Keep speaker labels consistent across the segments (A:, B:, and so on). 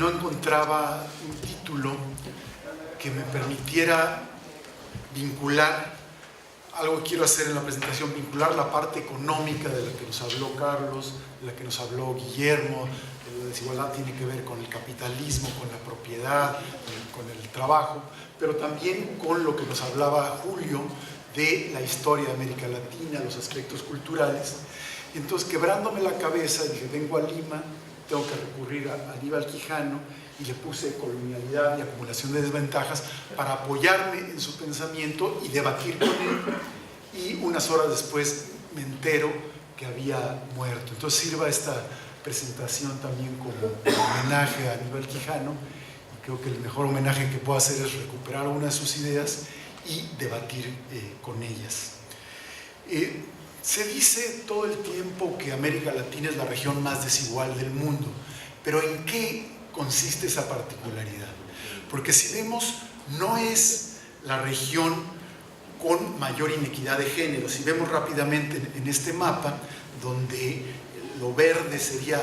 A: no encontraba un título que me permitiera vincular algo que quiero hacer en la presentación, vincular la parte económica de la que nos habló Carlos, de la que nos habló Guillermo. La desigualdad tiene que ver con el capitalismo, con la propiedad, con el trabajo, pero también con lo que nos hablaba Julio de la historia de América Latina, los aspectos culturales. Entonces, quebrándome la cabeza, dije, vengo a Lima, tengo que recurrir a Aníbal Quijano, y le puse colonialidad y acumulación de desventajas para apoyarme en su pensamiento y debatir con él, y unas horas después me entero que había muerto. Entonces sirva esta presentación también como homenaje a Aníbal Quijano, y creo que el mejor homenaje que puedo hacer es recuperar una de sus ideas y debatir con ellas. Se dice todo el tiempo que América Latina es la región más desigual del mundo, pero ¿en qué consiste esa particularidad? Porque si vemos, no es la región con mayor inequidad de género. Si vemos rápidamente en este mapa, donde lo verde sería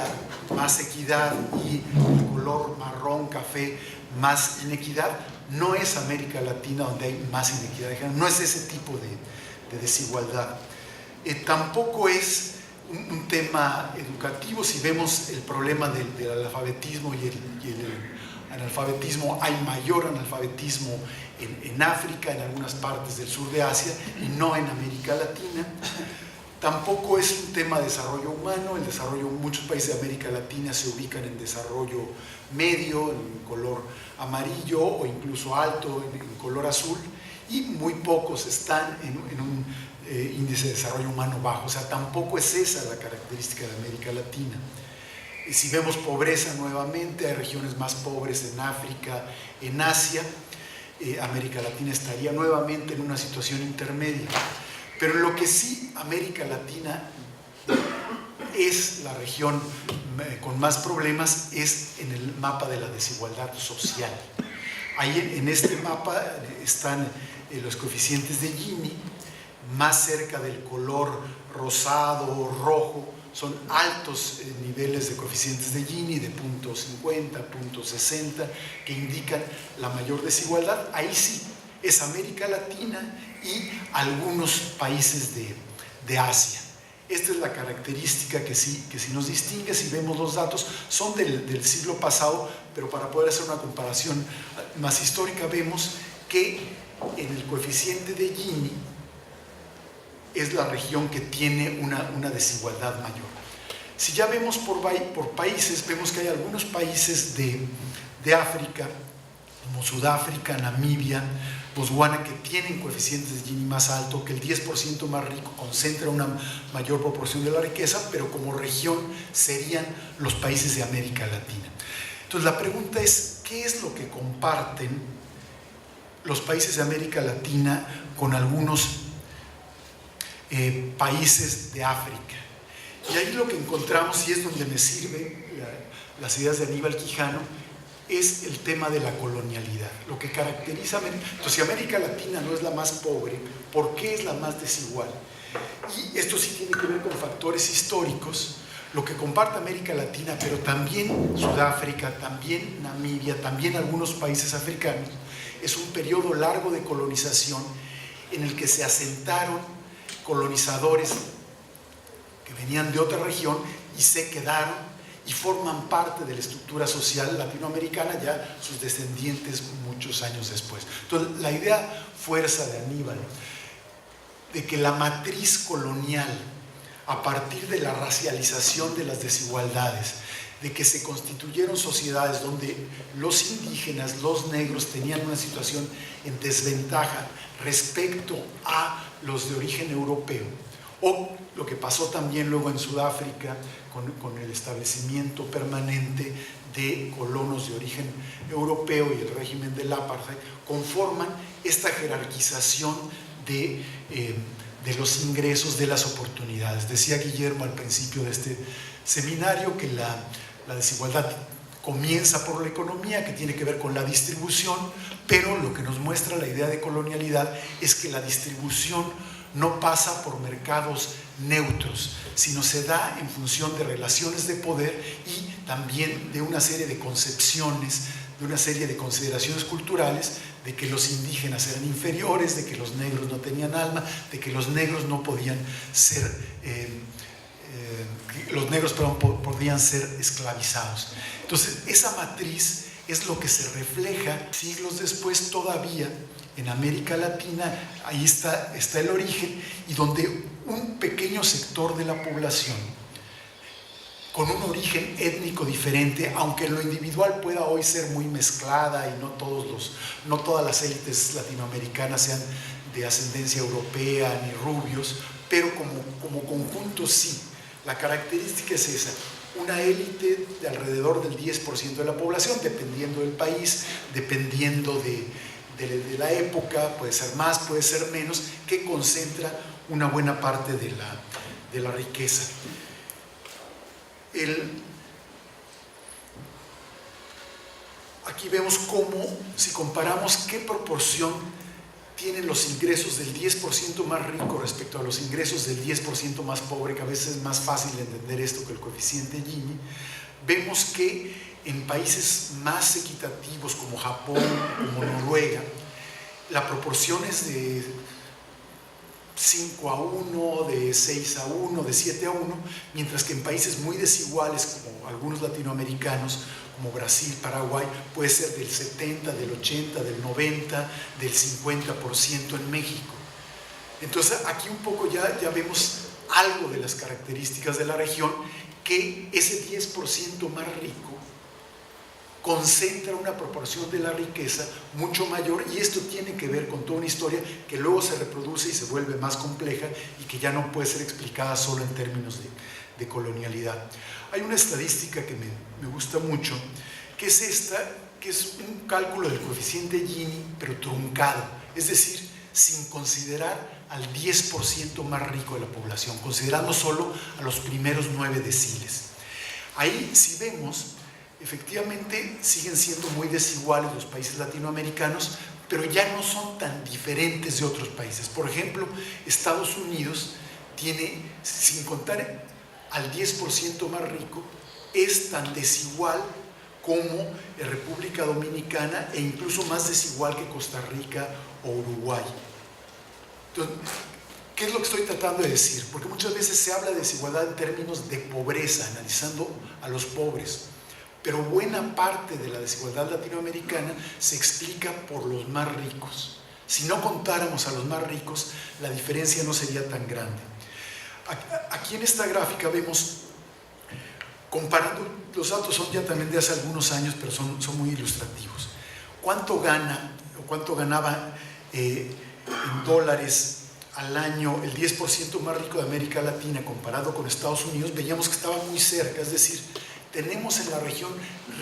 A: más equidad y el color marrón, café, más inequidad, no es América Latina donde hay más inequidad de género, no es ese tipo de desigualdad. Tampoco es un tema educativo. Si vemos el problema del analfabetismo y el analfabetismo, hay mayor analfabetismo en África, en algunas partes del sur de Asia, y no en América Latina. Tampoco es un tema de desarrollo humano. El desarrollo, muchos países de América Latina se ubican en desarrollo medio, en color amarillo, o incluso alto, en color azul, y muy pocos están en un índice de desarrollo humano bajo. O sea, tampoco es esa la característica de América Latina. Si vemos pobreza nuevamente, hay regiones más pobres en África, en Asia. América Latina estaría nuevamente en una situación intermedia. Pero lo que sí América Latina es la región con más problemas es en el mapa de la desigualdad social. Ahí en este mapa están los coeficientes de Gini, más cerca del color rosado o rojo. Son altos niveles de coeficientes de Gini, de 0.50, 0.60, que indican la mayor desigualdad. Ahí sí, es América Latina y algunos países de Asia. Esta es la característica que sí nos distingue. Si vemos los datos, son del siglo pasado, pero para poder hacer una comparación más histórica, vemos que en el coeficiente de Gini es la región que tiene una desigualdad mayor. Si ya vemos por países, vemos que hay algunos países de África, como Sudáfrica, Namibia, Botswana, que tienen coeficientes de Gini más alto, que el 10% más rico concentra una mayor proporción de la riqueza, pero como región serían los países de América Latina. Entonces la pregunta es, ¿qué es lo que comparten los países de América Latina con algunos países de África? Y ahí lo que encontramos, y es donde me sirven las ideas de Aníbal Quijano, es el tema de la colonialidad, lo que caracteriza a América. Entonces, si América Latina no es la más pobre, ¿por qué es la más desigual? Y esto sí tiene que ver con factores históricos. Lo que comparte América Latina, pero también Sudáfrica, también Namibia, también algunos países africanos, es un periodo largo de colonización en el que se asentaron colonizadores que venían de otra región y se quedaron y forman parte de la estructura social latinoamericana, ya sus descendientes muchos años después. Entonces, la idea fuerza de Aníbal, de que la matriz colonial, a partir de la racialización de las desigualdades, de que se constituyeron sociedades donde los indígenas, los negros, tenían una situación en desventaja respecto a los de origen europeo, o lo que pasó también luego en Sudáfrica con el establecimiento permanente de colonos de origen europeo y el régimen del apartheid, conforman esta jerarquización de los ingresos, de las oportunidades. Decía Guillermo al principio de este seminario que la desigualdad comienza por la economía, que tiene que ver con la distribución, pero lo que nos muestra la idea de colonialidad es que la distribución no pasa por mercados neutros, sino se da en función de relaciones de poder y también de una serie de concepciones, de una serie de consideraciones culturales, de que los indígenas eran inferiores, de que los negros no tenían alma, de que los negros no podían ser, podían ser esclavizados. Entonces, esa matriz es lo que se refleja siglos después todavía en América Latina. Ahí está el origen, y donde un pequeño sector de la población, con un origen étnico diferente, aunque en lo individual pueda hoy ser muy mezclada y no todas las élites latinoamericanas sean de ascendencia europea ni rubios, pero como conjunto sí. La característica es esa: una élite de alrededor del 10% de la población, dependiendo del país, dependiendo de la época, puede ser más, puede ser menos, que concentra una buena parte de la riqueza. Aquí vemos cómo, si comparamos qué proporción tienen los ingresos del 10% más rico respecto a los ingresos del 10% más pobre, que a veces es más fácil entender esto que el coeficiente Gini, vemos que en países más equitativos como Japón, como Noruega, la proporción es de 5-1, de 6-1, de 7-1, mientras que en países muy desiguales como algunos latinoamericanos, como Brasil, Paraguay, puede ser del 70, del 80, del 90, del 50% en México. Entonces aquí un poco ya vemos algo de las características de la región, que ese 10% más rico concentra una proporción de la riqueza mucho mayor, y esto tiene que ver con toda una historia que luego se reproduce y se vuelve más compleja y que ya no puede ser explicada solo en términos de colonialidad. Hay una estadística que me gusta mucho, que es esta, que es un cálculo del coeficiente Gini, pero truncado, es decir, sin considerar al 10% más rico de la población, considerando solo a los primeros 9 deciles. Ahí, si vemos, efectivamente siguen siendo muy desiguales los países latinoamericanos, pero ya no son tan diferentes de otros países. Por ejemplo, Estados Unidos tiene, sin contar al 10% más rico, es tan desigual como República Dominicana, e incluso más desigual que Costa Rica o Uruguay. Entonces, ¿qué es lo que estoy tratando de decir? Porque muchas veces se habla de desigualdad en términos de pobreza, analizando a los pobres, pero buena parte de la desigualdad latinoamericana se explica por los más ricos. Si no contáramos a los más ricos, la diferencia no sería tan grande. Aquí en esta gráfica vemos, comparando, los datos son ya también de hace algunos años, pero son muy ilustrativos. ¿Cuánto ganaba en dólares al año el 10% más rico de América Latina comparado con Estados Unidos? Veíamos que estaba muy cerca, es decir, tenemos en la región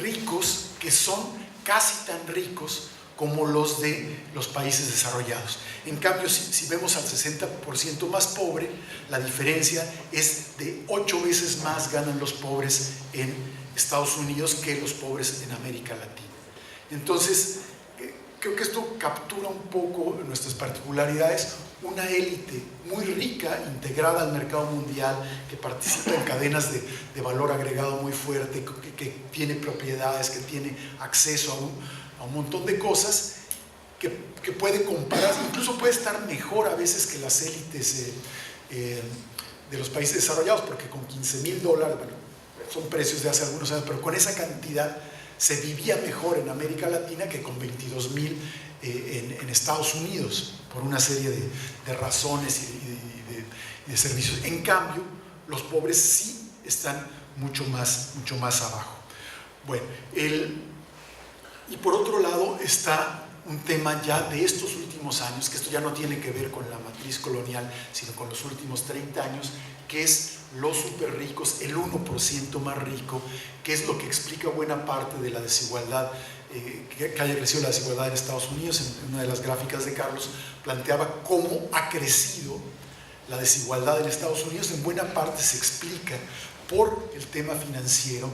A: ricos que son casi tan ricos como los de los países desarrollados. En cambio, si vemos al 60% más pobre, la diferencia es de 8 veces más ganan los pobres en Estados Unidos que los pobres en América Latina. Entonces, creo que esto captura un poco nuestras particularidades. Una élite muy rica, integrada al mercado mundial, que participa en cadenas de valor agregado muy fuerte, que tiene propiedades, que tiene acceso a un montón de cosas, que puede comparar, incluso puede estar mejor a veces que las élites de los países desarrollados, porque con $15,000, bueno, son precios de hace algunos años, pero con esa cantidad se vivía mejor en América Latina que con 22,000 en Estados Unidos, por una serie de razones y de servicios. En cambio, los pobres sí están mucho más abajo. Bueno, y por otro lado está un tema ya de estos últimos años, que esto ya no tiene que ver con la matriz colonial, sino con los últimos 30 años, que es los súper ricos, el 1% más rico, que es lo que explica buena parte de la desigualdad, que haya crecido la desigualdad en Estados Unidos. En una de las gráficas de Carlos planteaba cómo ha crecido la desigualdad en Estados Unidos. En buena parte se explica por el tema financiero,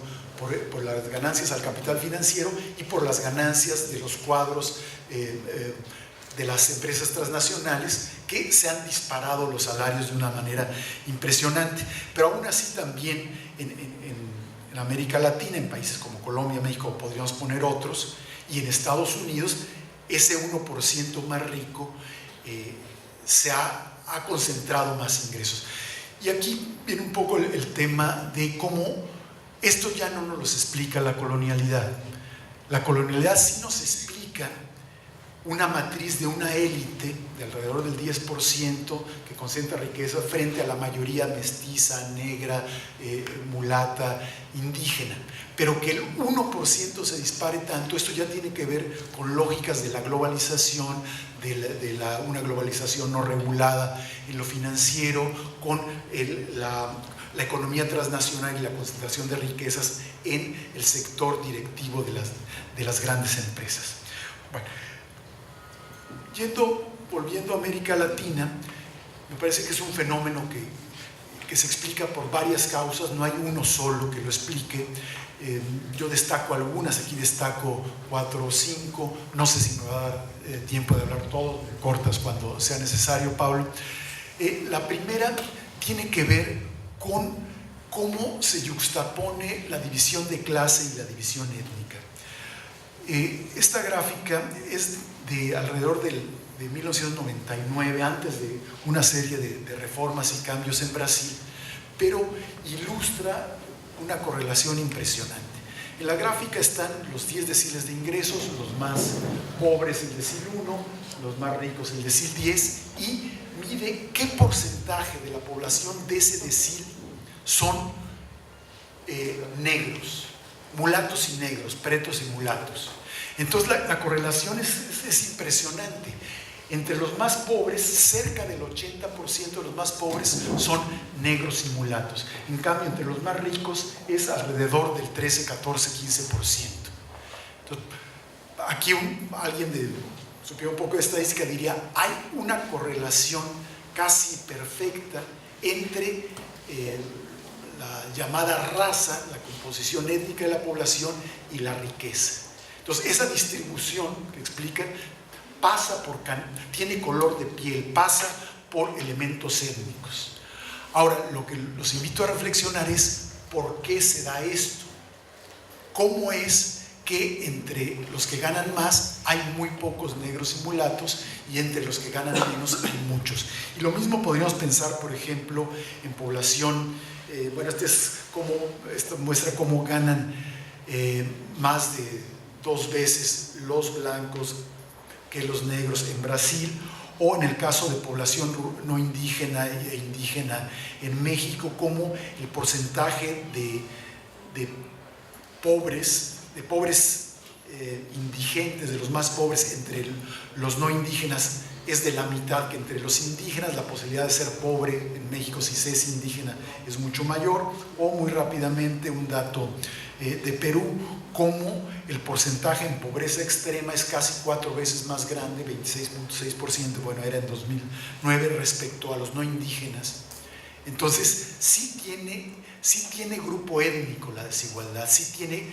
A: por las ganancias al capital financiero y por las ganancias de los cuadros de las empresas transnacionales, que se han disparado los salarios de una manera impresionante. Pero aún así también en América Latina, en países como Colombia, México, podríamos poner otros, y en Estados Unidos, ese 1% más rico se ha concentrado más ingresos. Y aquí viene un poco el tema de cómo esto ya no nos lo explica la colonialidad. La colonialidad sí nos explica una matriz de una élite de alrededor del 10% que concentra riqueza frente a la mayoría mestiza, negra, mulata, indígena. Pero que el 1% se dispare tanto, esto ya tiene que ver con lógicas de la globalización, una globalización no regulada en lo financiero, con la economía transnacional y la concentración de riquezas en el sector directivo de las grandes empresas. Bueno, volviendo a América Latina, me parece que es un fenómeno que se explica por varias causas, no hay uno solo que lo explique. Yo destaco algunas, aquí destaco 4 o 5, no sé si me va a dar tiempo de hablar todo, cortas cuando sea necesario, Pablo. La primera tiene que ver con cómo se yuxtapone la división de clase y la división étnica. Esta gráfica es de alrededor de 1999, antes de una serie de reformas y cambios en Brasil, pero ilustra una correlación impresionante. En la gráfica están los 10 deciles de ingresos, los más pobres el decil 1, los más ricos el decil 10, y mide qué porcentaje de la población de ese decil son negros, mulatos y negros, pretos y mulatos. Entonces la correlación es impresionante. Entre los más pobres, cerca del 80% de los más pobres son negros y mulatos. En cambio, entre los más ricos es alrededor del 13, 14, 15%. Entonces, aquí alguien supiera un poco de estadística diría, hay una correlación casi perfecta entre la llamada raza, la composición étnica de la población y la riqueza. Entonces, esa distribución que explican tiene color de piel, pasa por elementos étnicos. Ahora, lo que los invito a reflexionar es ¿por qué se da esto? ¿Cómo es que entre los que ganan más hay muy pocos negros y mulatos y entre los que ganan menos hay muchos? Y lo mismo podríamos pensar, por ejemplo, en población, esto muestra cómo ganan más de 2 veces los blancos que los negros en Brasil, o en el caso de población no indígena e indígena en México, como el porcentaje de pobres indigentes, de los más pobres entre los no indígenas es de la mitad que entre los indígenas. La posibilidad de ser pobre en México si se es indígena es mucho mayor. O muy rápidamente un dato de Perú, como el porcentaje en pobreza extrema es casi 4 veces más grande, 26.6%, bueno, era en 2009, respecto a los no indígenas. Entonces, sí tiene grupo étnico la desigualdad, sí tiene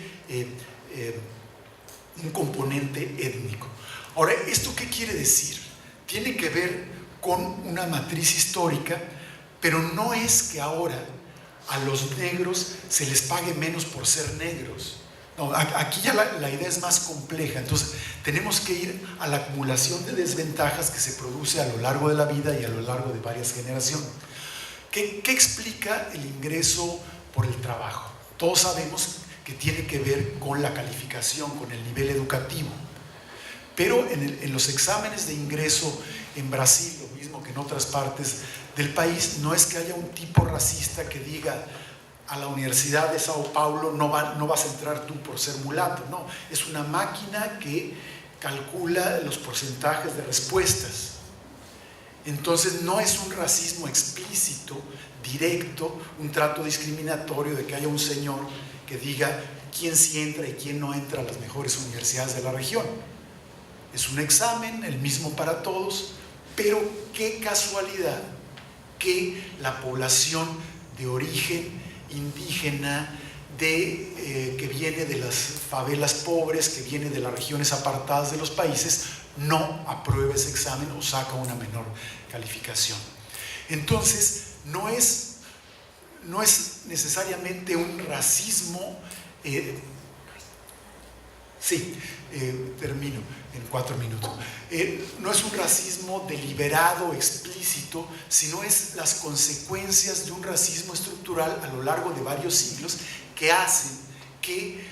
A: un componente étnico. Ahora, ¿esto qué quiere decir? Tiene que ver con una matriz histórica, pero no es que ahora a los negros se les pague menos por ser negros. No, aquí ya la idea es más compleja. Entonces tenemos que ir a la acumulación de desventajas que se produce a lo largo de la vida y a lo largo de varias generaciones. ¿Qué explica el ingreso por el trabajo? Todos sabemos que tiene que ver con la calificación, con el nivel educativo. Pero en los exámenes de ingreso en Brasil, lo mismo que en otras partes del país, no es que haya un tipo racista que diga a la Universidad de Sao Paulo no vas a entrar tú por ser mulato. No, es una máquina que calcula los porcentajes de respuestas. Entonces no es un racismo explícito, directo, un trato discriminatorio de que haya un señor que diga quién sí entra y quién no entra a las mejores universidades de la región. Es un examen, el mismo para todos, pero qué casualidad que la población de origen indígena que viene de las favelas pobres, que viene de las regiones apartadas de los países, no aprueba ese examen o saca una menor calificación. Entonces, no es necesariamente un racismo. Termino en 4 minutos. No es un racismo deliberado, explícito, sino es las consecuencias de un racismo estructural a lo largo de varios siglos que hacen que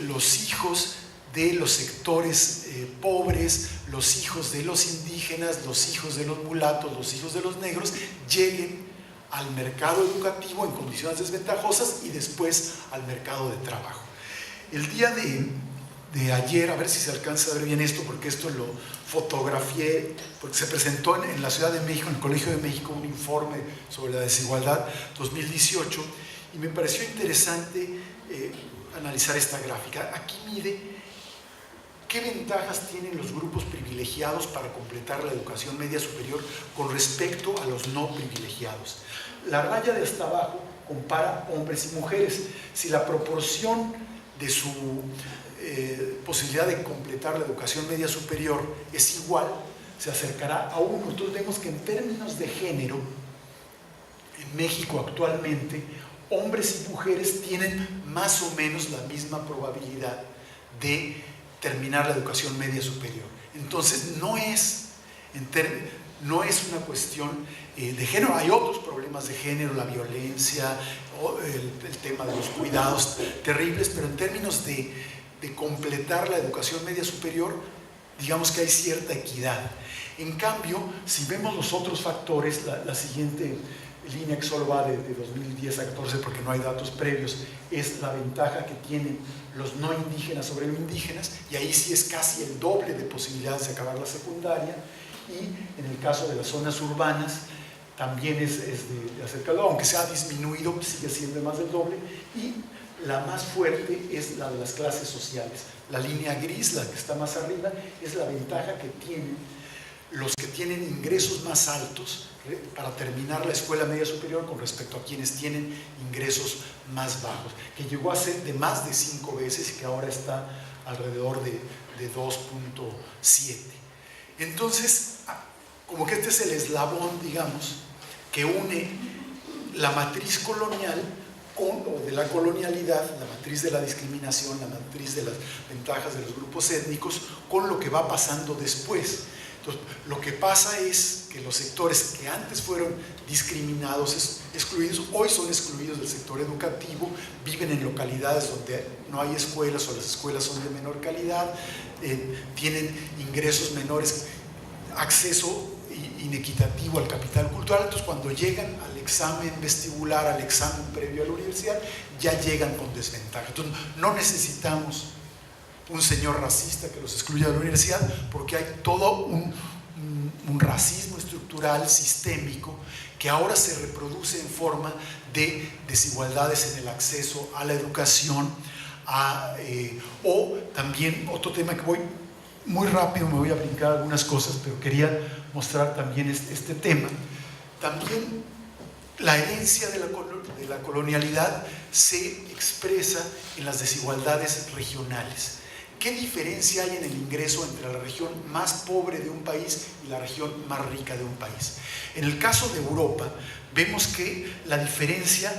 A: los hijos de los sectores pobres, los hijos de los indígenas, los hijos de los mulatos, los hijos de los negros, lleguen al mercado educativo en condiciones desventajosas y después al mercado de trabajo. El día de ayer, a ver si se alcanza a ver bien esto, porque esto lo fotografié, porque se presentó en la Ciudad de México, en el Colegio de México, un informe sobre la desigualdad 2018, y me pareció interesante analizar esta gráfica. Aquí mide qué ventajas tienen los grupos privilegiados para completar la educación media superior con respecto a los no privilegiados. La raya de hasta abajo compara hombres y mujeres. Si la proporción de su posibilidad de completar la educación media superior es igual, se acercará a 1. Entonces vemos que en términos de género, en México actualmente, hombres y mujeres tienen más o menos la misma probabilidad de terminar la educación media superior. Entonces no es una cuestión de género. Hay otros problemas de género, la violencia, el tema de los cuidados terribles, pero en términos de completar la educación media superior, digamos que hay cierta equidad. En cambio, si vemos los otros factores, la siguiente línea que solo va de 2010 a 14 porque no hay datos previos, es la ventaja que tienen los no indígenas sobre los indígenas, y ahí sí es casi el doble de posibilidades de acabar la secundaria, y en el caso de las zonas urbanas también es de acercado, aunque se ha disminuido, sigue siendo más del doble, y la más fuerte es la de las clases sociales. La línea gris, la que está más arriba, es la ventaja que tienen los que tienen ingresos más altos para terminar la escuela media superior con respecto a quienes tienen ingresos más bajos, que llegó a ser de más de 5 veces y que ahora está alrededor de 2.7. Entonces, como que este es el eslabón, digamos, que une la matriz colonial o de la colonialidad, la matriz de la discriminación, la matriz de las ventajas de los grupos étnicos, con lo que va pasando después. Entonces, lo que pasa es que los sectores que antes fueron discriminados, excluidos, hoy son excluidos del sector educativo, viven en localidades donde no hay escuelas o las escuelas son de menor calidad, tienen ingresos menores, acceso inequitativo al capital cultural. Entonces, cuando llegan al examen vestibular, al examen previo a la universidad, ya llegan con desventaja. Entonces, no necesitamos un señor racista que los excluya de la universidad, porque hay todo un racismo estructural, sistémico, que ahora se reproduce en forma de desigualdades en el acceso a la educación, o también otro tema que voy muy rápido, me voy a brincar algunas cosas, pero quería mostrar también este tema. También la herencia de la colonialidad se expresa en las desigualdades regionales. ¿Qué diferencia hay en el ingreso entre la región más pobre de un país y la región más rica de un país? En el caso de Europa, vemos que la diferencia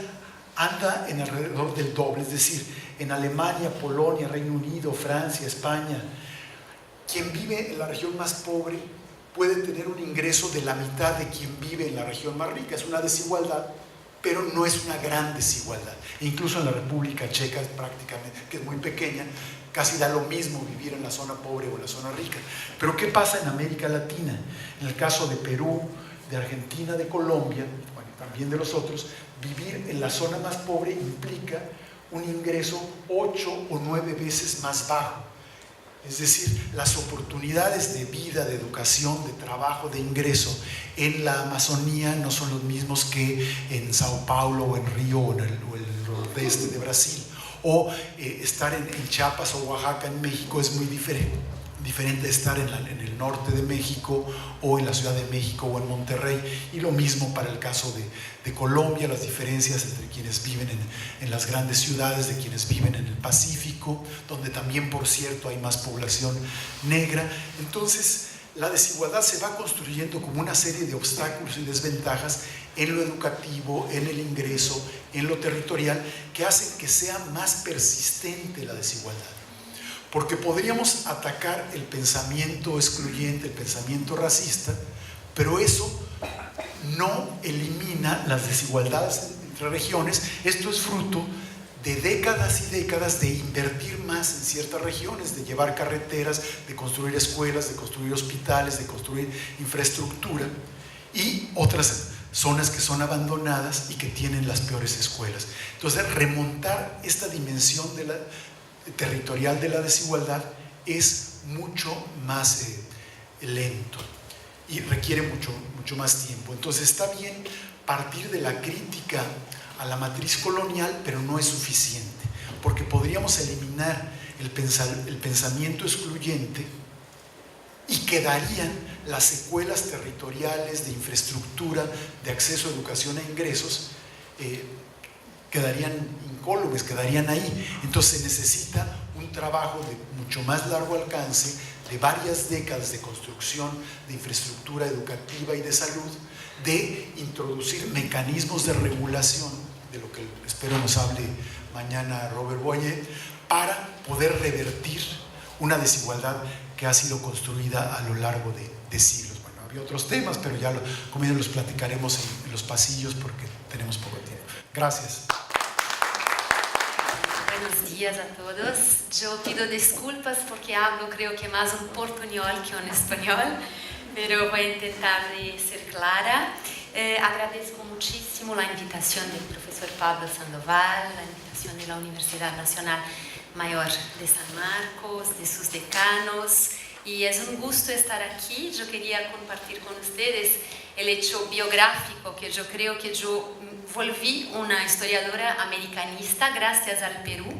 A: anda en alrededor del doble, es decir, en Alemania, Polonia, Reino Unido, Francia, España, quien vive en la región más pobre puede tener un ingreso de la mitad de quien vive en la región más rica. Es una desigualdad, pero no es una gran desigualdad. E incluso en la República Checa, prácticamente, que es muy pequeña, casi da lo mismo vivir en la zona pobre o en la zona rica. Pero ¿qué pasa en América Latina? En el caso de Perú, de Argentina, de Colombia, bueno, también de los otros, vivir en la zona más pobre implica un ingreso 8 o 9 veces más bajo. Es decir, las oportunidades de vida, de educación, de trabajo, de ingreso en la Amazonía no son los mismos que en Sao Paulo o en Río o en el nordeste de Brasil. O estar en Chiapas o Oaxaca en México es muy diferente. diferente de estar en el norte de México o en la Ciudad de México o en Monterrey, y lo mismo para el caso de Colombia, las diferencias entre quienes viven en las grandes ciudades, de quienes viven en el Pacífico, donde también, por cierto, hay más población negra. Entonces, la desigualdad se va construyendo como una serie de obstáculos y desventajas en lo educativo, en el ingreso, en lo territorial, que hacen que sea más persistente la desigualdad. Porque podríamos atacar el pensamiento excluyente, el pensamiento racista, pero eso no elimina las desigualdades entre regiones. Esto es fruto de décadas y décadas de invertir más en ciertas regiones, de llevar carreteras, de construir escuelas, de construir hospitales, de construir infraestructura, y otras zonas que son abandonadas y que tienen las peores escuelas. Entonces, remontar esta dimensión territorial de la desigualdad es mucho más lento y requiere mucho más tiempo. Entonces, está bien partir de la crítica a la matriz colonial, pero no es suficiente, porque podríamos eliminar el pensamiento excluyente y quedarían las secuelas territoriales de infraestructura, de acceso a educación e ingresos, quedarían incólumes, quedarían ahí. Entonces se necesita un trabajo de mucho más largo alcance, de varias décadas de construcción de infraestructura educativa y de salud, de introducir mecanismos de regulación, de lo que espero nos hable mañana Robert Boyer, para poder revertir una desigualdad que ha sido construida a lo largo de siglos. Bueno, había otros temas, pero ya como ya los platicaremos en los pasillos porque tenemos poco tiempo. Gracias.
B: Buenos días a todos. Yo pido disculpas porque hablo creo que más un portuñol que un español, pero voy a intentar de ser clara. Agradezco muchísimo la invitación del profesor Pablo Sandoval, la invitación de la Universidad Nacional Mayor de San Marcos, de sus decanos, y es un gusto estar aquí. Yo quería compartir con ustedes el hecho biográfico que yo creo que yo volví una historiadora americanista gracias al Perú,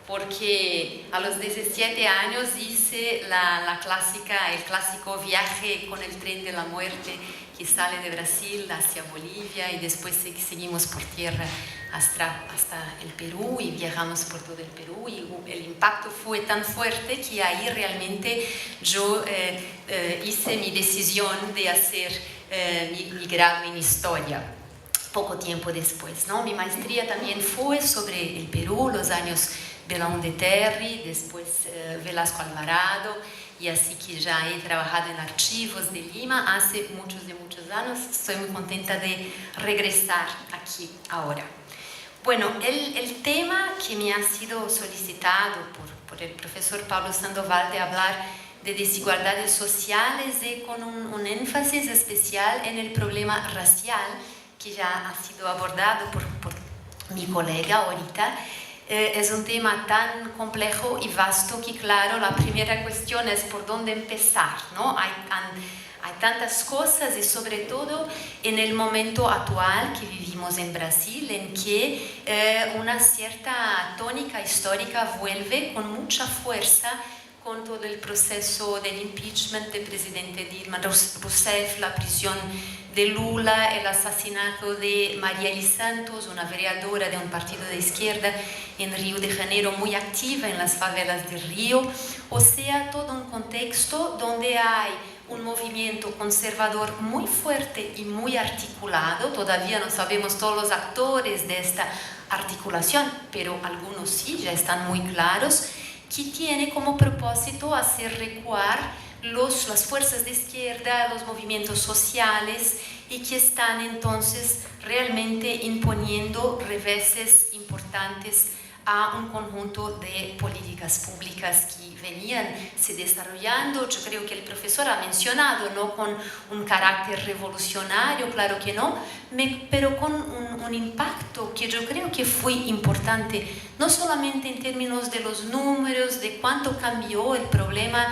B: porque a los 17 años hice el clásico viaje con el tren de la muerte que sale de Brasil hacia Bolivia y después seguimos por tierra hasta el Perú y viajamos por todo el Perú, y el impacto fue tan fuerte que ahí realmente yo hice mi decisión de hacer mi grado en historia poco tiempo después, ¿no? Mi maestría también fue sobre el Perú, los años Belaún de Terry, después Velasco Alvarado, y así que ya he trabajado en archivos de Lima hace muchos años. Estoy muy contenta de regresar aquí ahora. Bueno, el tema que me ha sido solicitado por el profesor Pablo Sandoval de hablar de desigualdades sociales y con un énfasis especial en el problema racial, que ya ha sido abordado por mi colega ahorita. Es un tema tan complejo y vasto que, claro, la primera cuestión es por dónde empezar, ¿no? Hay tantas cosas, y sobre todo en el momento actual que vivimos en Brasil, en que una cierta tónica histórica vuelve con mucha fuerza con todo el proceso del impeachment del presidente Dilma Rousseff, la prisión de Lula, el asesinato de María Eli Santos, una vereadora de un partido de izquierda en Río de Janeiro, muy activa en las favelas de Río. O sea, todo un contexto donde hay un movimiento conservador muy fuerte y muy articulado. Todavía no sabemos todos los actores de esta articulación, pero algunos sí, ya están muy claros, que tiene como propósito hacer recuar las fuerzas de izquierda, los movimientos sociales, y que están entonces realmente imponiendo reveses importantes a un conjunto de políticas públicas que venían se desarrollando. Yo creo que el profesor ha mencionado, no con un carácter revolucionario, claro que no, pero con un impacto que yo creo que fue importante, no solamente en términos de los números, de cuánto cambió el problema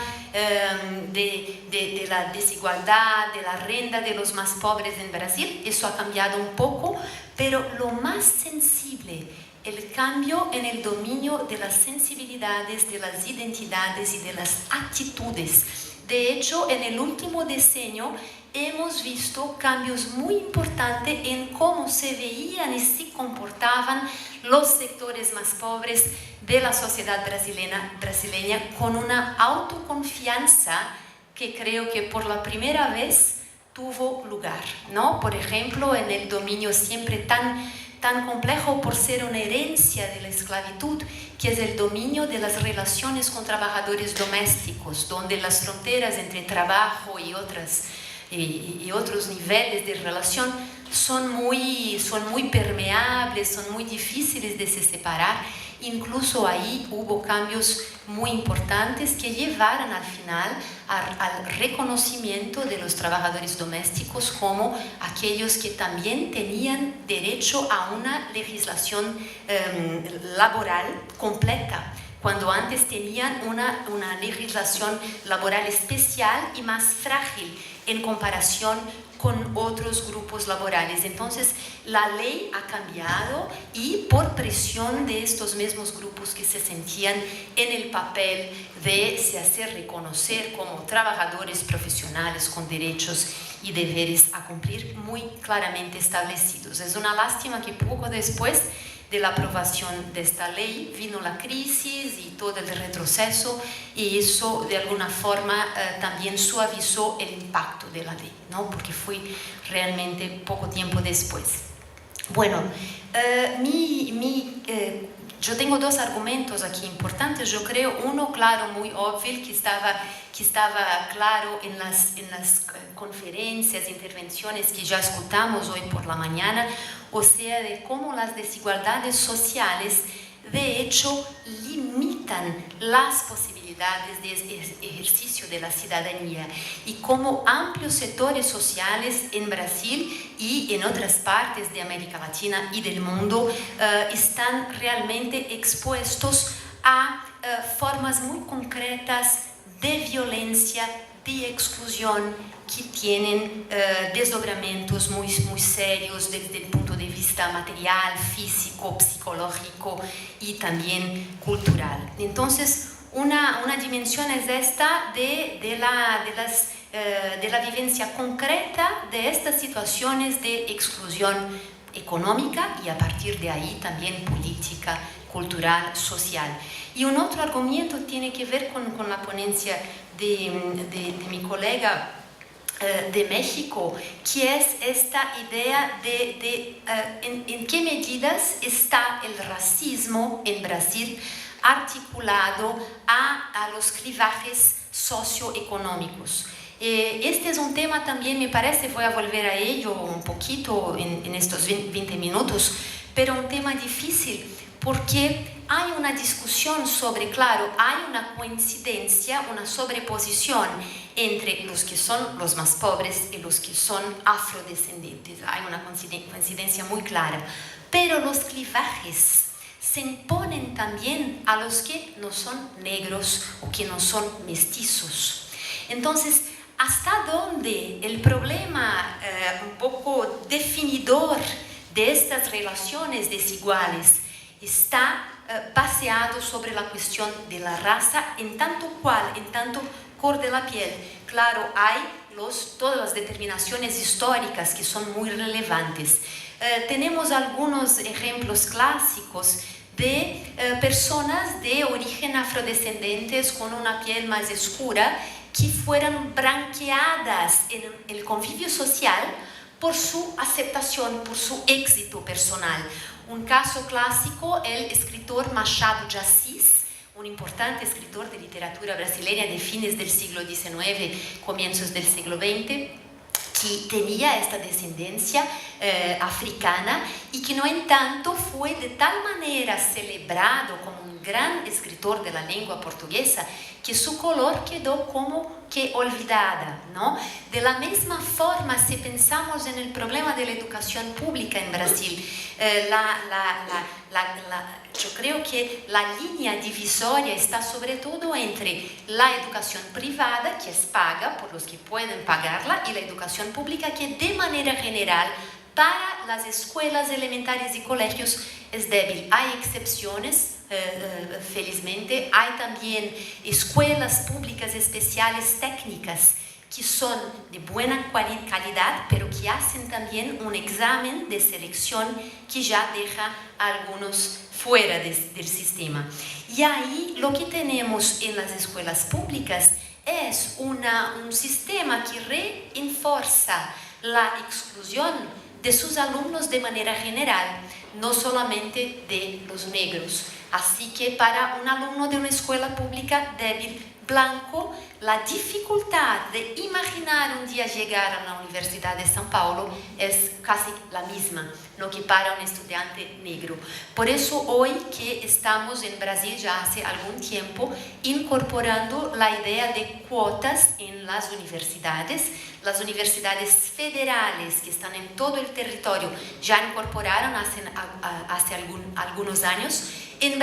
B: de la desigualdad, de la renta de los más pobres en Brasil. Eso ha cambiado un poco, pero lo más sensible el cambio en el dominio de las sensibilidades, de las identidades y de las actitudes. De hecho, en el último decenio hemos visto cambios muy importantes en cómo se veían y se comportaban los sectores más pobres de la sociedad brasileña con una autoconfianza que creo que por la primera vez tuvo lugar, ¿no? Por ejemplo, en el dominio siempre tan complejo por ser una herencia de la esclavitud, que es el dominio de las relaciones con trabajadores domésticos, donde las fronteras entre trabajo y otros niveles de relación son muy permeables, son muy difíciles de se separar. Incluso ahí hubo cambios muy importantes que llevaron al final al reconocimiento de los trabajadores domésticos como aquellos que también tenían derecho a una legislación laboral completa, cuando antes tenían una legislación laboral especial y más frágil en comparación con otros grupos laborales. Entonces, la ley ha cambiado y por presión de estos mismos grupos que se sentían en el papel de se hacer reconocer como trabajadores profesionales con derechos y deberes a cumplir muy claramente establecidos. Es una lástima que poco después de la aprobación de esta ley vino la crisis y todo el retroceso, y eso de alguna forma también suavizó el impacto de la ley, ¿no? Porque fue realmente poco tiempo después. Bueno, yo tengo dos argumentos aquí importantes. Yo creo, uno claro, muy obvio, que estaba claro en las conferencias, intervenciones que ya escuchamos hoy por la mañana, o sea, de cómo las desigualdades sociales de hecho limitan las posibilidades de ejercicio de la ciudadanía, y cómo amplios sectores sociales en Brasil y en otras partes de América Latina y del mundo están realmente expuestos a formas muy concretas de violencia, de exclusión, que tienen desdobramientos muy serios desde el punto de vista material, físico, psicológico y también cultural. Entonces, una dimensión es esta de la vivencia concreta de estas situaciones de exclusión económica y a partir de ahí también política, cultural, social. Y un otro argumento tiene que ver con la ponencia de mi colega de México, que es esta idea de en qué medidas está el racismo en Brasil articulado a los clivajes socioeconómicos. Este es un tema también, me parece, voy a volver a ello un poquito en estos 20 minutos, pero un tema difícil porque hay una discusión sobre, claro, hay una coincidencia, una sobreposición entre los que son los más pobres y los que son afrodescendientes. Hay una coincidencia muy clara, pero los clivajes se imponen también a los que no son negros o que no son mestizos. Entonces, ¿hasta dónde el problema un poco definidor de estas relaciones desiguales está baseado sobre la cuestión de la raza en tanto color de la piel? Claro, hay todas las determinaciones históricas que son muy relevantes. Tenemos algunos ejemplos clásicos de personas de origen afrodescendentes con una piel más oscura que fueron branqueadas en el convivio social por su aceptación, por su éxito personal. Un caso clásico, el escritor Machado de Assis, un importante escritor de literatura brasileña de fines del siglo XIX, comienzos del siglo XX, que tenía esta descendencia africana y que no en tanto fue de tal manera celebrado como un gran escritor de la lengua portuguesa que su color quedó como que olvidada, ¿no? De la misma forma, si pensamos en el problema de la educación pública en Brasil, yo creo que la línea divisoria está sobre todo entre la educación privada, que es paga por los que pueden pagarla, y la educación pública, que de manera general para las escuelas elementarias y colegios es débil. Hay excepciones, felizmente. Hay también escuelas públicas especiales técnicas que son de buena calidad, pero que hacen también un examen de selección que ya deja a algunos fuera del sistema. Y ahí lo que tenemos en las escuelas públicas es un sistema que refuerza la exclusión de sus alumnos de manera general, no solamente de los negros. Así que para un alumno de una escuela pública débil, blanco, la dificultad de imaginar un día llegar a la Universidad de São Paulo es casi la misma, no que para un estudiante negro. Por eso hoy que estamos en Brasil ya hace algún tiempo incorporando la idea de cuotas en las universidades federales que están en todo el territorio ya incorporaron hace algunos años. En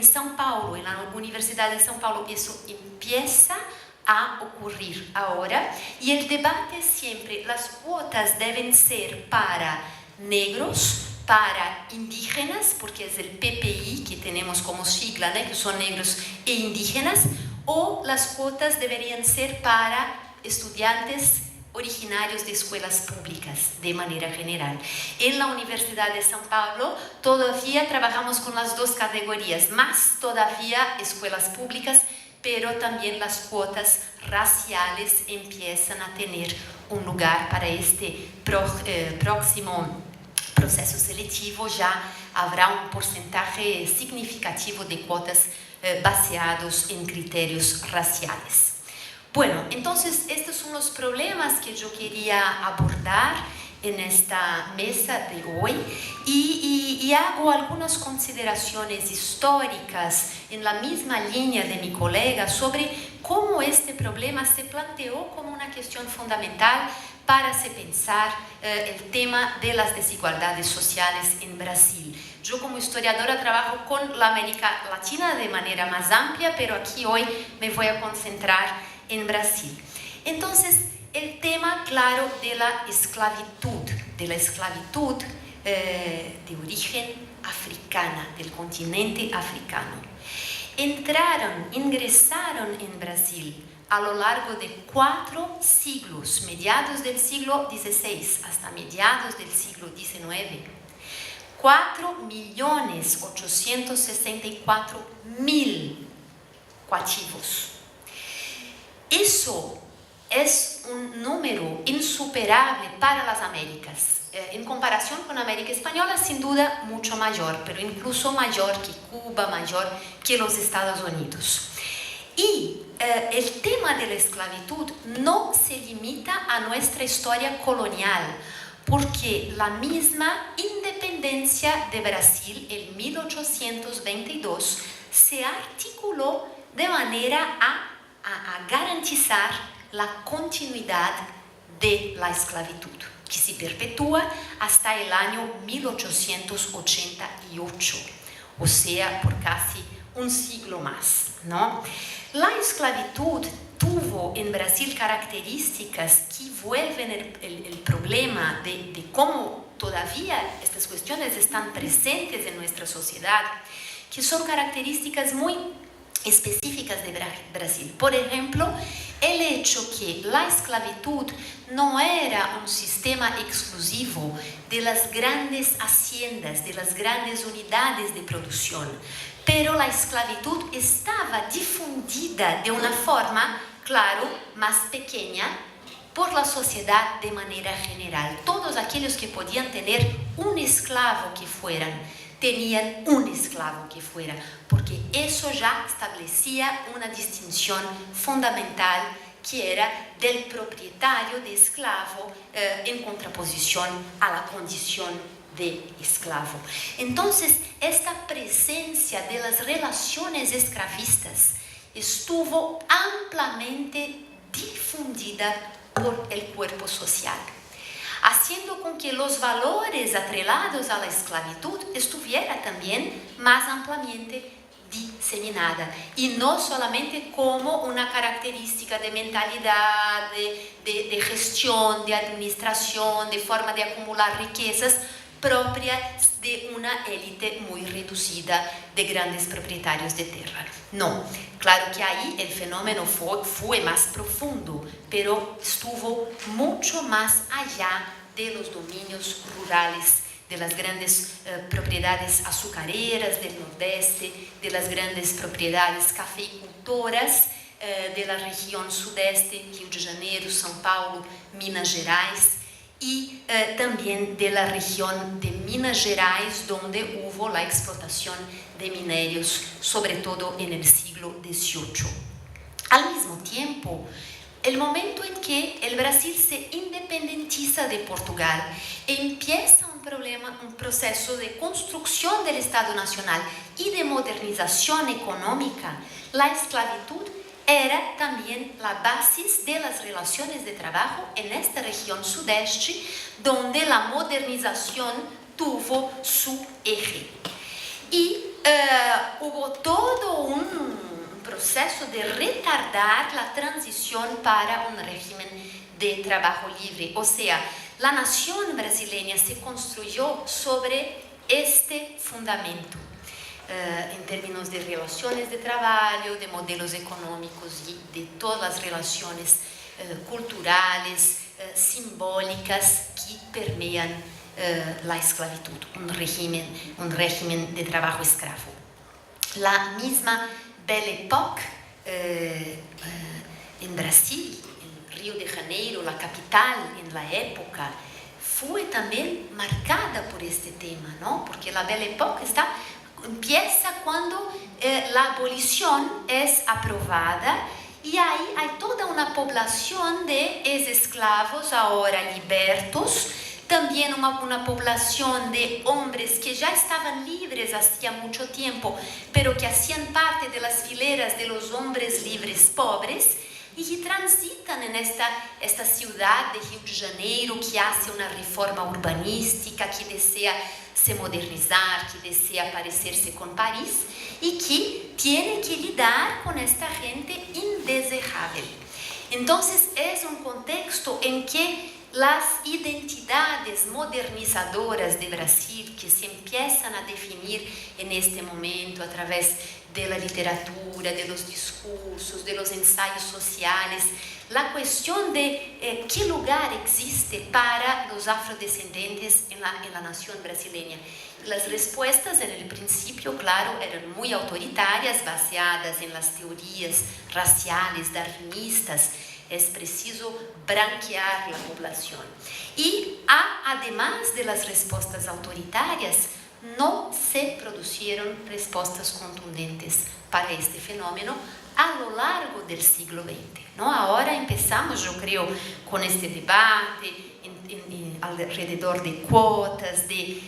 B: São Paulo, en la Universidad de São Paulo, eso empieza a ocurrir ahora, y el debate es siempre, las cuotas deben ser para negros, para indígenas, porque es el PPI que tenemos como sigla, ¿no? Que son negros e indígenas, o las cuotas deberían ser para estudiantes originarios de escuelas públicas de manera general. En la Universidad de São Paulo todavía trabajamos con las dos categorías, más todavía escuelas públicas, pero también las cuotas raciales empiezan a tener un lugar para este próximo proceso selectivo. Ya habrá un porcentaje significativo de cuotas baseados en criterios raciales. Bueno, entonces estos son los problemas que yo quería abordar en esta mesa de hoy y hago algunas consideraciones históricas en la misma línea de mi colega sobre cómo este problema se planteó como una cuestión fundamental para se pensar el tema de las desigualdades sociales en Brasil. Yo como historiadora trabajo con la América Latina de manera más amplia, pero aquí hoy me voy a concentrar en Brasil. Entonces, el tema, claro, de la esclavitud de origen africana, del continente africano. Ingresaron en Brasil a lo largo de 4 siglos, mediados del siglo XVI hasta mediados del siglo XIX, 4.864.000 cautivos. Eso es un número insuperable para las Américas. En comparación con América Española, sin duda, mucho mayor, pero incluso mayor que Cuba, mayor que los Estados Unidos. Y el tema de la esclavitud no se limita a nuestra historia colonial, porque la misma independencia de Brasil en 1822 se articuló de manera a garantizar la continuidad de la esclavitud, que se perpetúa hasta el año 1888, o sea, por casi un siglo más, ¿no? La esclavitud tuvo en Brasil características que vuelven el problema de cómo todavía estas cuestiones están presentes en nuestra sociedad, que son características muy específicas de Brasil. Por ejemplo, el hecho que la esclavitud no era un sistema exclusivo de las grandes haciendas, de las grandes unidades de producción, pero la esclavitud estaba difundida de una forma, claro, más pequeña por la sociedad de manera general. Todos aquellos que podían tener un esclavo que fueran, tenían un esclavo que fuera, porque eso ya establecía una distinción fundamental que era del propietario de esclavo en contraposición a la condición de esclavo. Entonces, esta presencia de las relaciones esclavistas estuvo ampliamente difundida por el cuerpo social, haciendo con que los valores atrelados a la esclavitud estuviera también más ampliamente diseminada, y no solamente como una característica de mentalidad, de gestión, de administración, de forma de acumular riquezas propias de una élite muy reducida de grandes propietarios de tierra. No, claro que ahí el fenómeno fue más profundo, pero estuvo mucho más allá de los dominios rurales, de las grandes propiedades azucareras del nordeste, de las grandes propiedades cafeicultoras de la región sudeste, Rio de Janeiro, São Paulo, Minas Gerais, y también de la región de Minas Gerais, donde hubo la explotación de minerios, sobre todo en el siglo XVIII. Al mismo tiempo, el momento en que el Brasil se independiza de Portugal e empieza un proceso de construcción del Estado Nacional y de modernización económica, la esclavitud era también la base de las relaciones de trabajo en esta región sudeste, donde la modernización tuvo su eje. Y hubo todo un proceso de retardar la transición para un régimen de trabajo libre. O sea, la nación brasileña se construyó sobre este fundamento. En términos de relaciones de trabajo, de modelos económicos y de todas las relaciones culturales, simbólicas que permean la esclavitud, un régimen de trabajo esclavo. La misma Belle Époque en Brasil, en Río de Janeiro, la capital en la época, fue también marcada por este tema, ¿no? Porque la Belle Époque empieza cuando la abolición es aprobada y ahí hay toda una población de ex-esclavos ahora libertos, también una población de hombres que ya estaban libres hacía mucho tiempo, pero que hacían parte de las fileras de los hombres libres pobres y que transitan en esta ciudad de Rio de Janeiro que hace una reforma urbanística, que desea se modernizar, que desea parecerse con París y que tiene que lidar con esta gente indesejable. Entonces es un contexto en que las identidades modernizadoras de Brasil, que se empiezan a definir en este momento a través de la literatura, de los discursos, de los ensayos sociales, la cuestión de qué lugar existe para los afrodescendentes en la nación brasileña. Las respuestas en el principio, claro, eran muy autoritarias, baseadas en las teorías raciales, darwinistas. Es preciso branquear la población. Y además de las respuestas autoritarias, no se produjeron respuestas contundentes para este fenómeno a lo largo del siglo XX, ¿no? Ahora empezamos, yo creo, con este debate alrededor de cuotas, de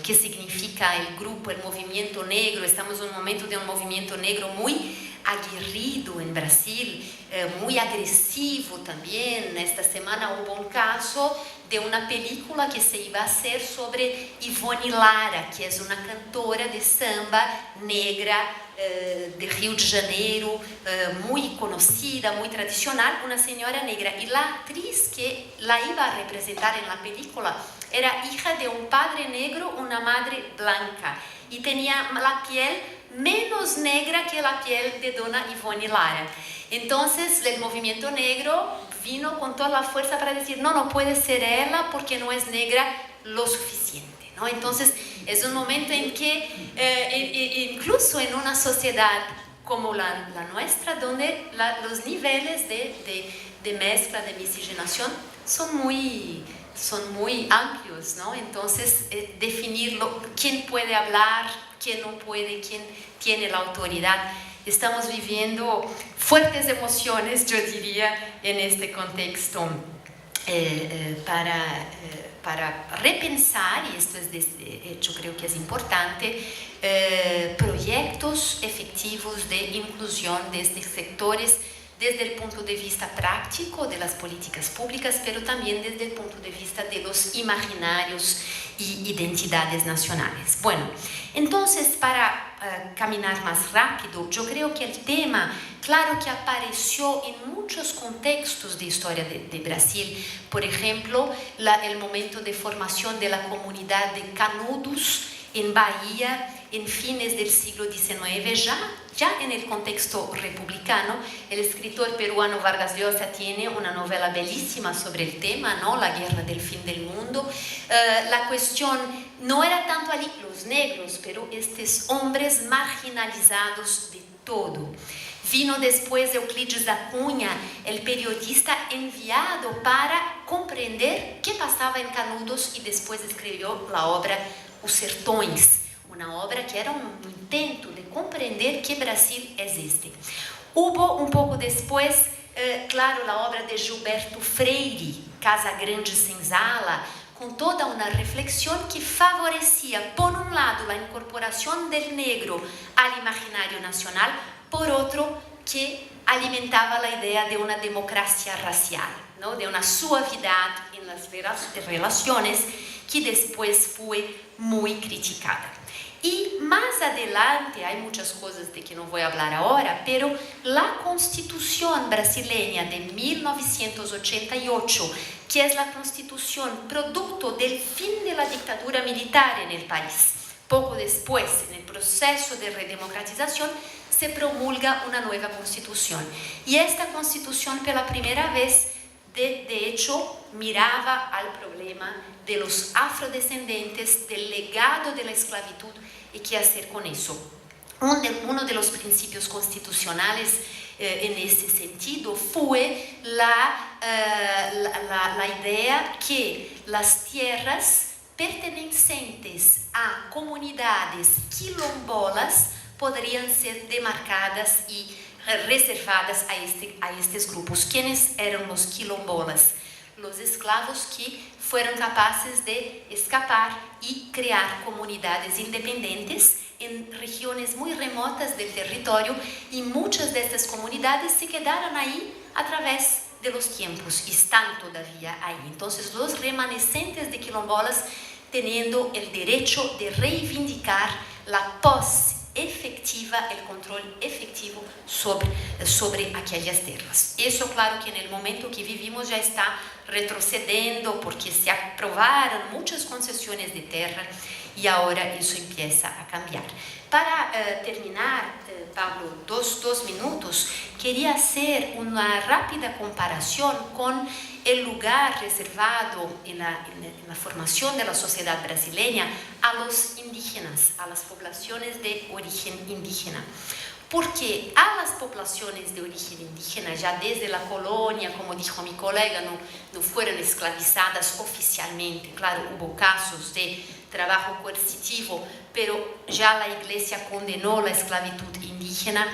B: qué significa el grupo, el movimiento negro. Estamos en un momento de un movimiento negro muy aguerrido en Brasil, muy agresivo también. Esta semana hubo un caso de una película que se iba a hacer sobre Ivone Lara, que es una cantora de samba negra de Rio de Janeiro, muy conocida, muy tradicional, una señora negra. Y la actriz que la iba a representar en la película era hija de un padre negro, una madre blanca, y tenía la piel menos negra que la piel de dona Ivone Lara. Entonces el movimiento negro vino con toda la fuerza para decir no puede ser ella porque no es negra lo suficiente, ¿no? Entonces es un momento en que incluso en una sociedad como la nuestra, donde los niveles de mezcla, de miscigenación son muy amplios, ¿no? Entonces definirlo, quién puede hablar, quién no puede, quién tiene la autoridad. Estamos viviendo fuertes emociones, yo diría, en este contexto para repensar, y esto yo creo que es importante, proyectos efectivos de inclusión de estos sectores desde el punto de vista práctico de las políticas públicas, pero también desde el punto de vista de los imaginarios y identidades nacionales. Bueno, entonces para caminar más rápido, yo creo que el tema, claro que apareció en muchos contextos de historia de Brasil. Por ejemplo, el momento de formación de la comunidad de Canudos en Bahía en fines del siglo XIX, ya en el contexto republicano. El escritor peruano Vargas Llosa tiene una novela bellísima sobre el tema, ¿no? La guerra del fin del mundo. La cuestión no era tanto allí los negros, pero estos hombres marginalizados de todo. Vino después Euclides da Cunha, el periodista enviado para comprender qué pasaba en Canudos, y después escribió la obra Os Sertões, una obra que era un intento de comprender que Brasil existe. Hubo un poco después, claro, la obra de Gilberto Freire, Casa Grande Senzala, con toda una reflexión que favorecía, por un lado, la incorporación del negro al imaginario nacional, por otro, que alimentaba la idea de una democracia racial, ¿no? De una suavidad en las relaciones que después fue muy criticada. Y más adelante, hay muchas cosas de que no voy a hablar ahora, pero la Constitución brasileña de 1988, que es la Constitución producto del fin de la dictadura militar en el país. Poco después, en el proceso de redemocratización, se promulga una nueva Constitución. Y esta Constitución, por la primera vez, de hecho, miraba al problema de los afrodescendentes, del legado de la esclavitud y qué hacer con eso. Uno de los principios constitucionales en ese sentido fue la idea que las tierras pertenecientes a comunidades quilombolas podrían ser demarcadas y reservadas a estos grupos. ¿Quiénes eran los quilombolas? Los esclavos que fueron capaces de escapar y crear comunidades independientes en regiones muy remotas del territorio, y muchas de estas comunidades se quedaron ahí a través de los tiempos y están todavía ahí. Entonces, los remanescentes de quilombolas teniendo el derecho de reivindicar la pos efectiva, el control efectivo sobre aquellas tierras. Eso, claro, que en el momento que vivimos ya está retrocediendo, porque se aprobaron muchas concesiones de tierra y ahora eso empieza a cambiar. Para terminar, Pablo, dos minutos, quería hacer una rápida comparación con el lugar reservado en la formación de la sociedad brasileña a los indígenas, a las poblaciones de origen indígena. Porque a las poblaciones de origen indígena, ya desde la colonia, como dijo mi colega, no fueron esclavizadas oficialmente. Claro, hubo casos de trabajo coercitivo, pero ya la Iglesia condenó la esclavitud indígena,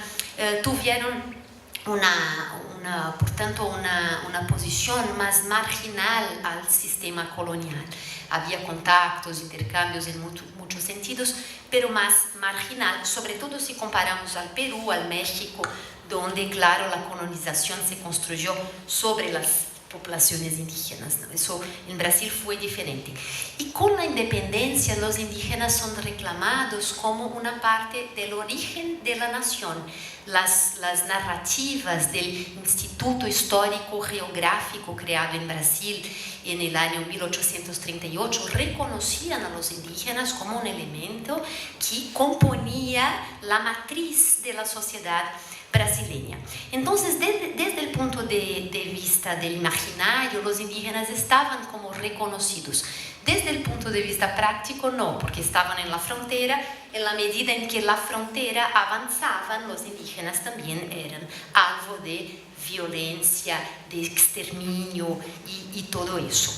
B: tuvieron por tanto, una posición más marginal al sistema colonial. Había contactos, intercambios en muchos sentidos, pero más marginal, sobre todo si comparamos al Perú, al México, donde, claro, la colonización se construyó sobre las poblaciones indígenas, ¿no? Eso en Brasil fue diferente. Y con la independencia, los indígenas son reclamados como una parte del origen de la nación. Las narrativas del Instituto Histórico Geográfico creado en Brasil en el año 1838 reconocían a los indígenas como un elemento que componía la matriz de la sociedad brasileña. Entonces, desde el punto de vista del imaginario, los indígenas estaban como reconocidos. Desde el punto de vista práctico, no, porque estaban en la frontera. En la medida en que la frontera avanzaban, los indígenas también eran algo de violencia, de exterminio y todo eso.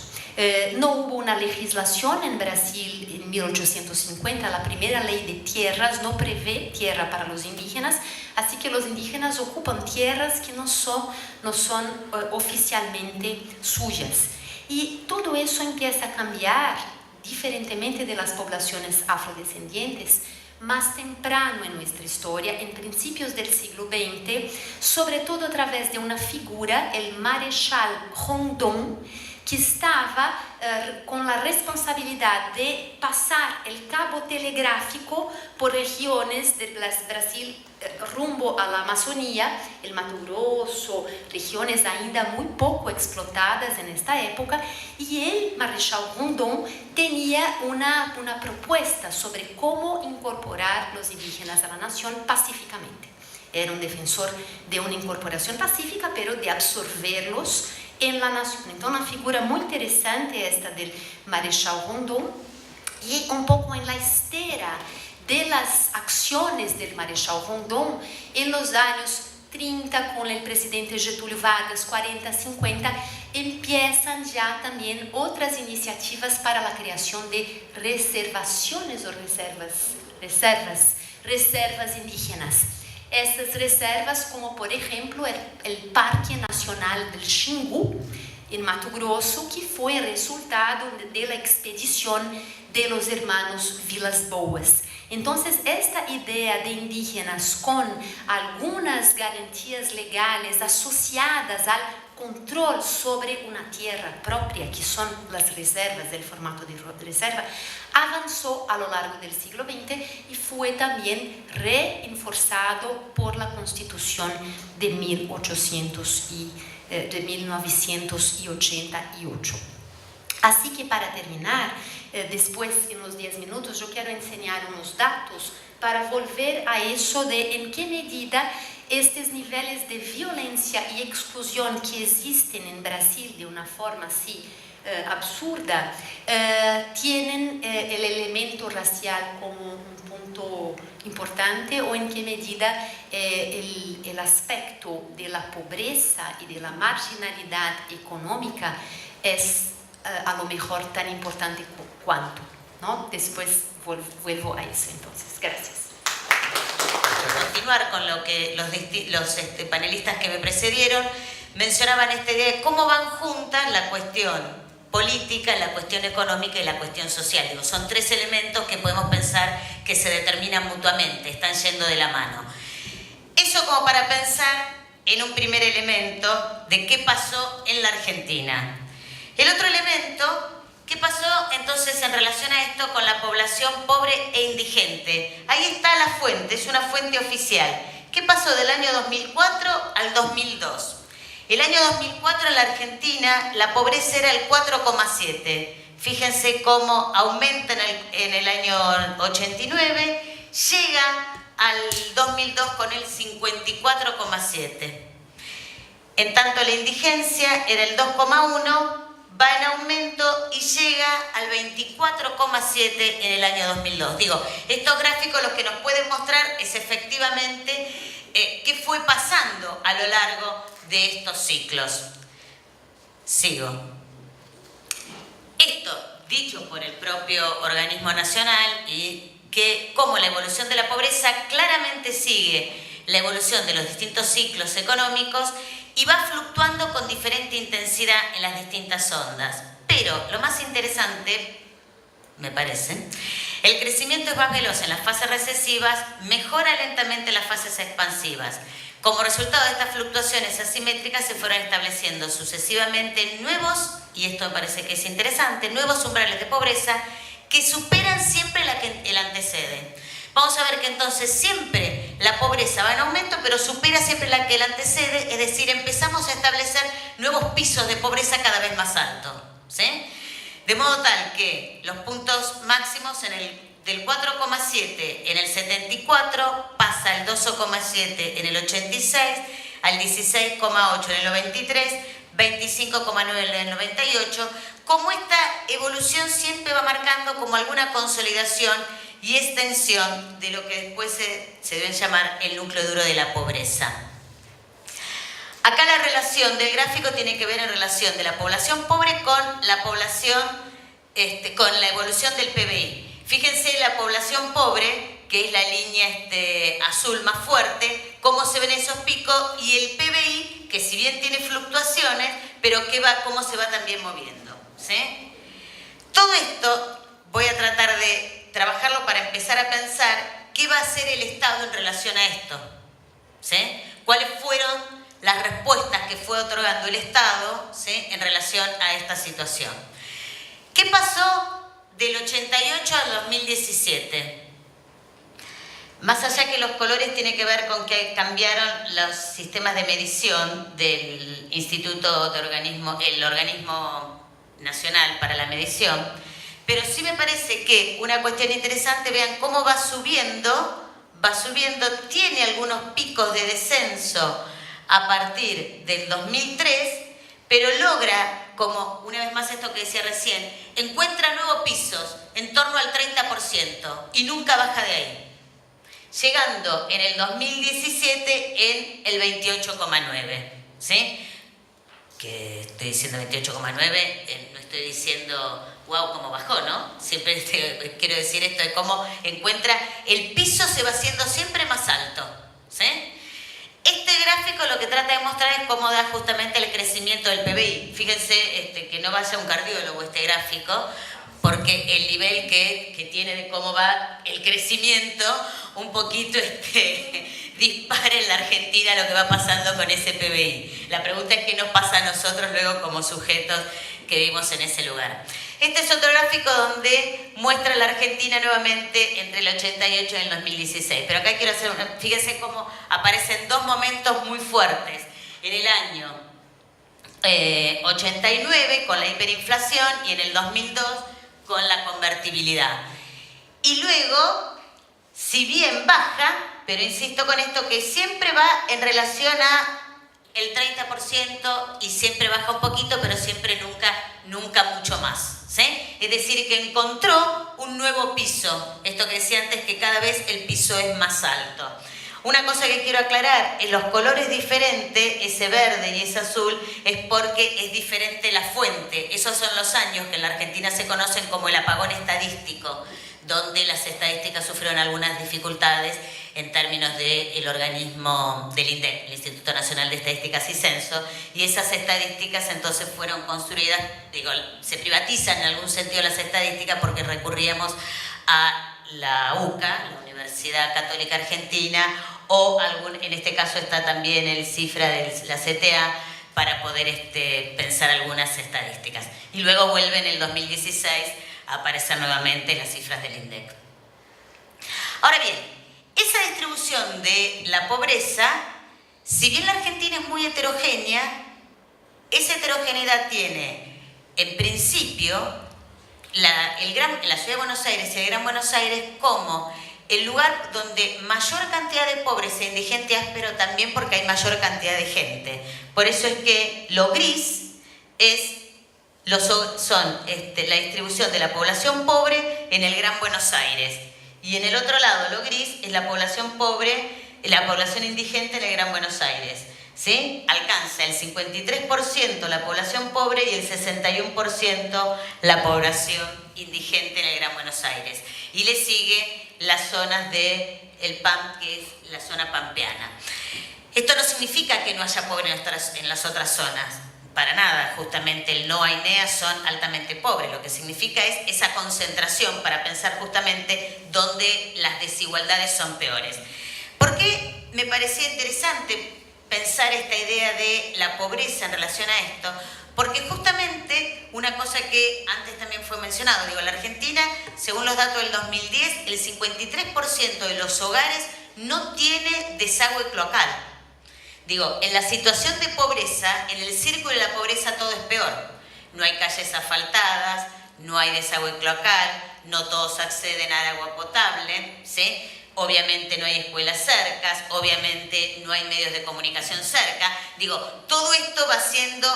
B: No hubo una legislación en Brasil en 1850, la primera ley de tierras no prevé tierra para los indígenas, así que los indígenas ocupan tierras que no son oficialmente suyas. Y todo eso empieza a cambiar diferentemente de las poblaciones afrodescendientes más temprano en nuestra historia, en principios del siglo XX, sobre todo a través de una figura, el Marechal Rondon, que estaba con la responsabilidad de pasar el cabo telegráfico por regiones de Brasil rumbo a la Amazonía, el Mato Grosso, regiones ainda muy poco explotadas en esta época, y el Marechal Rondon tenía una propuesta sobre cómo incorporar los indígenas a la nación pacíficamente. Era un defensor de una incorporación pacífica, pero de absorberlos en la nación. Entonces, una figura muy interesante esta del Marechal Rondon, y un poco en la estera de las acciones del Marechal Rondon en los años 30 con el presidente Getúlio Vargas, 40, 50, empiezan ya también otras iniciativas para la creación de reservaciones o reservas indígenas. Estas reservas, como por ejemplo el Parque Nacional del Xingu, en Mato Grosso, que fue resultado de la expedición de los hermanos Vilas Boas. Entonces, esta idea de indígenas con algunas garantías legales asociadas al control sobre una tierra propia, que son las reservas, del formato de reserva, avanzó a lo largo del siglo XX y fue también reforzado por la Constitución de 1988. Así que, para terminar, después en los 10 minutos yo quiero enseñar unos datos para volver a eso de en qué medida estos niveles de violencia y exclusión que existen en Brasil de una forma así absurda, tienen el elemento racial como un punto importante, o en qué medida el aspecto de la pobreza y de la marginalidad económica es a lo mejor tan importante cuanto, ¿no? Después vuelvo a eso. Entonces, gracias.
C: Continuar con lo que los panelistas que me precedieron mencionaban esta idea de cómo van juntas la cuestión política, la cuestión económica y la cuestión social. Digo, son tres elementos que podemos pensar que se determinan mutuamente, están yendo de la mano. Eso como para pensar en un primer elemento de qué pasó en la Argentina. El otro elemento, ¿qué pasó entonces en relación a esto con la población pobre e indigente? Ahí está la fuente, es una fuente oficial. ¿Qué pasó del año 2004 al 2002? El año 2004 en la Argentina la pobreza era el 4,7. Fíjense cómo aumenta en el año 89, llega al 2002 con el 54,7. En tanto la indigencia era el 2,1, va en aumento y llega al 24,7 en el año 2002. Digo, estos gráficos lo que nos pueden mostrar es efectivamente qué fue pasando a lo largo de estos ciclos. Sigo. Esto, dicho por el propio organismo nacional, y que como la evolución de la pobreza claramente sigue la evolución de los distintos ciclos económicos y va fluctuando con diferente intensidad en las distintas ondas. Pero lo más interesante, me parece, el crecimiento es más veloz en las fases recesivas, mejora lentamente en las fases expansivas. Como resultado de estas fluctuaciones asimétricas se fueron estableciendo sucesivamente nuevos, y esto me parece que es interesante, nuevos umbrales de pobreza que superan siempre la que el antecede. Vamos a ver que entonces siempre la pobreza va en aumento, pero supera siempre la que la antecede, es decir, empezamos a establecer nuevos pisos de pobreza cada vez más altos, ¿sí? De modo tal que los puntos máximos del 4,7 en el 74 pasa al 12,7 en el 86, al 16,8 en el 93, 25,9 en el 98, como esta evolución siempre va marcando como alguna consolidación y extensión de lo que después se debe llamar el núcleo duro de la pobreza. Acá la relación del gráfico tiene que ver en relación de la población pobre con la población, con la evolución del PBI. Fíjense la población pobre, que es la línea azul más fuerte, cómo se ven esos picos, y el PBI, que si bien tiene fluctuaciones, pero cómo se va también moviendo, ¿sí? Todo esto voy a tratar de trabajarlo para empezar a pensar qué va a hacer el Estado en relación a esto, ¿sí? ¿Cuáles fueron las respuestas que fue otorgando el Estado, ¿sí?, en relación a esta situación. ¿Qué pasó del 88 al 2017? Más allá que los colores tiene que ver con que cambiaron los sistemas de medición del Instituto de el Organismo Nacional para la Medición, pero sí me parece que una cuestión interesante, vean cómo va subiendo, tiene algunos picos de descenso a partir del 2003, pero logra, como una vez más esto que decía recién, encuentra nuevos pisos en torno al 30% y nunca baja de ahí, llegando en el 2017 en el 28,9%, ¿sí? Que estoy diciendo 28,9%, no estoy diciendo wow, cómo bajó, ¿no? Siempre quiero decir esto de cómo encuentra, el piso se va haciendo siempre más alto, ¿sí? Este gráfico lo que trata de mostrar es cómo da justamente el crecimiento del PBI. Fíjense que no vaya un cardiólogo este gráfico, porque el nivel que tiene de cómo va el crecimiento un poquito dispara en la Argentina lo que va pasando con ese PBI. La pregunta es qué nos pasa a nosotros luego como sujetos que vivimos en ese lugar. Este es otro gráfico donde muestra la Argentina nuevamente entre el 88 y el 2016. Pero acá quiero hacer fíjense cómo aparecen dos momentos muy fuertes. En el año 89 con la hiperinflación y en el 2002 con la convertibilidad. Y luego, si bien baja, pero insisto con esto que siempre va en relación a el 30% y siempre baja un poquito, pero siempre nunca mucho más, ¿sí? Es decir, que encontró un nuevo piso. Esto que decía antes, que cada vez el piso es más alto. Una cosa que quiero aclarar, en los colores diferentes, ese verde y ese azul, es porque es diferente la fuente. Esos son los años que en la Argentina se conocen como el apagón estadístico, donde las estadísticas sufrieron algunas dificultades en términos del organismo del INDEC, el Instituto Nacional de Estadísticas y Censo, y esas estadísticas entonces fueron construidas, se privatizan en algún sentido las estadísticas porque recurríamos a la UCA, la Universidad Católica Argentina, o en este caso está también el CIFRA de la CTA, para poder pensar algunas estadísticas. Y luego vuelve en el 2016 a aparecer nuevamente las cifras del INDEC. Ahora bien, esa distribución de la pobreza, si bien la Argentina es muy heterogénea, esa heterogeneidad tiene, en principio, la Ciudad de Buenos Aires y el Gran Buenos Aires como el lugar donde mayor cantidad de pobres e indigentes, pero también porque hay mayor cantidad de gente. Por eso es que lo gris son la distribución de la población pobre en el Gran Buenos Aires. Y en el otro lado, lo gris, es la población pobre, la población indigente en el Gran Buenos Aires, ¿sí? Alcanza el 53% la población pobre y el 61% la población indigente en el Gran Buenos Aires. Y le sigue las zonas del PAM, que es la zona pampeana. Esto no significa que no haya pobres en las otras zonas. Para nada, justamente el no hay NEA son altamente pobres, lo que significa es esa concentración para pensar justamente dónde las desigualdades son peores. ¿Por qué me parecía interesante pensar esta idea de la pobreza en relación a esto? Porque justamente una cosa que antes también fue mencionado, la Argentina, según los datos del 2010, el 53% de los hogares no tiene desagüe cloacal. En la situación de pobreza, en el círculo de la pobreza todo es peor. No hay calles asfaltadas, no hay desagüe cloacal, no todos acceden al agua potable, ¿sí? Obviamente no hay escuelas cercas, obviamente no hay medios de comunicación cerca. Todo esto va siendo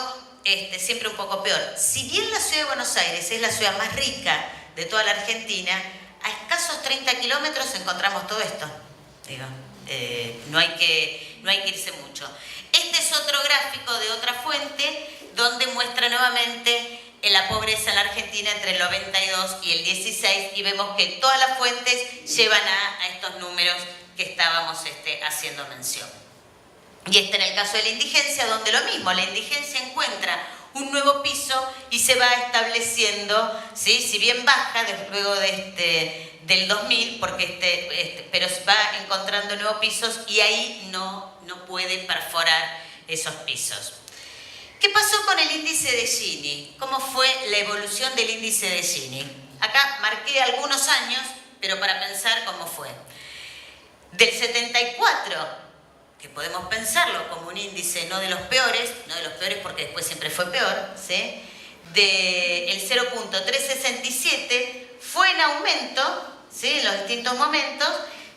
C: siempre un poco peor. Si bien la Ciudad de Buenos Aires es la ciudad más rica de toda la Argentina, a escasos 30 kilómetros encontramos todo esto. No hay que irse mucho. Este es otro gráfico de otra fuente donde muestra nuevamente la pobreza en la Argentina entre el 92 y el 16 y vemos que todas las fuentes llevan a estos números que estábamos haciendo mención. Y en el caso de la indigencia, donde lo mismo, la indigencia encuentra un nuevo piso y se va estableciendo, ¿sí? Si bien baja luego del 2000, pero va encontrando nuevos pisos y ahí no puede perforar esos pisos. ¿Qué pasó con el índice de Gini? ¿Cómo fue la evolución del índice de Gini? Acá marqué algunos años, pero para pensar cómo fue. Del 74, que podemos pensarlo como un índice no de los peores porque después siempre fue peor, ¿sí? Del 0.367 fue en aumento, ¿sí? En los distintos momentos,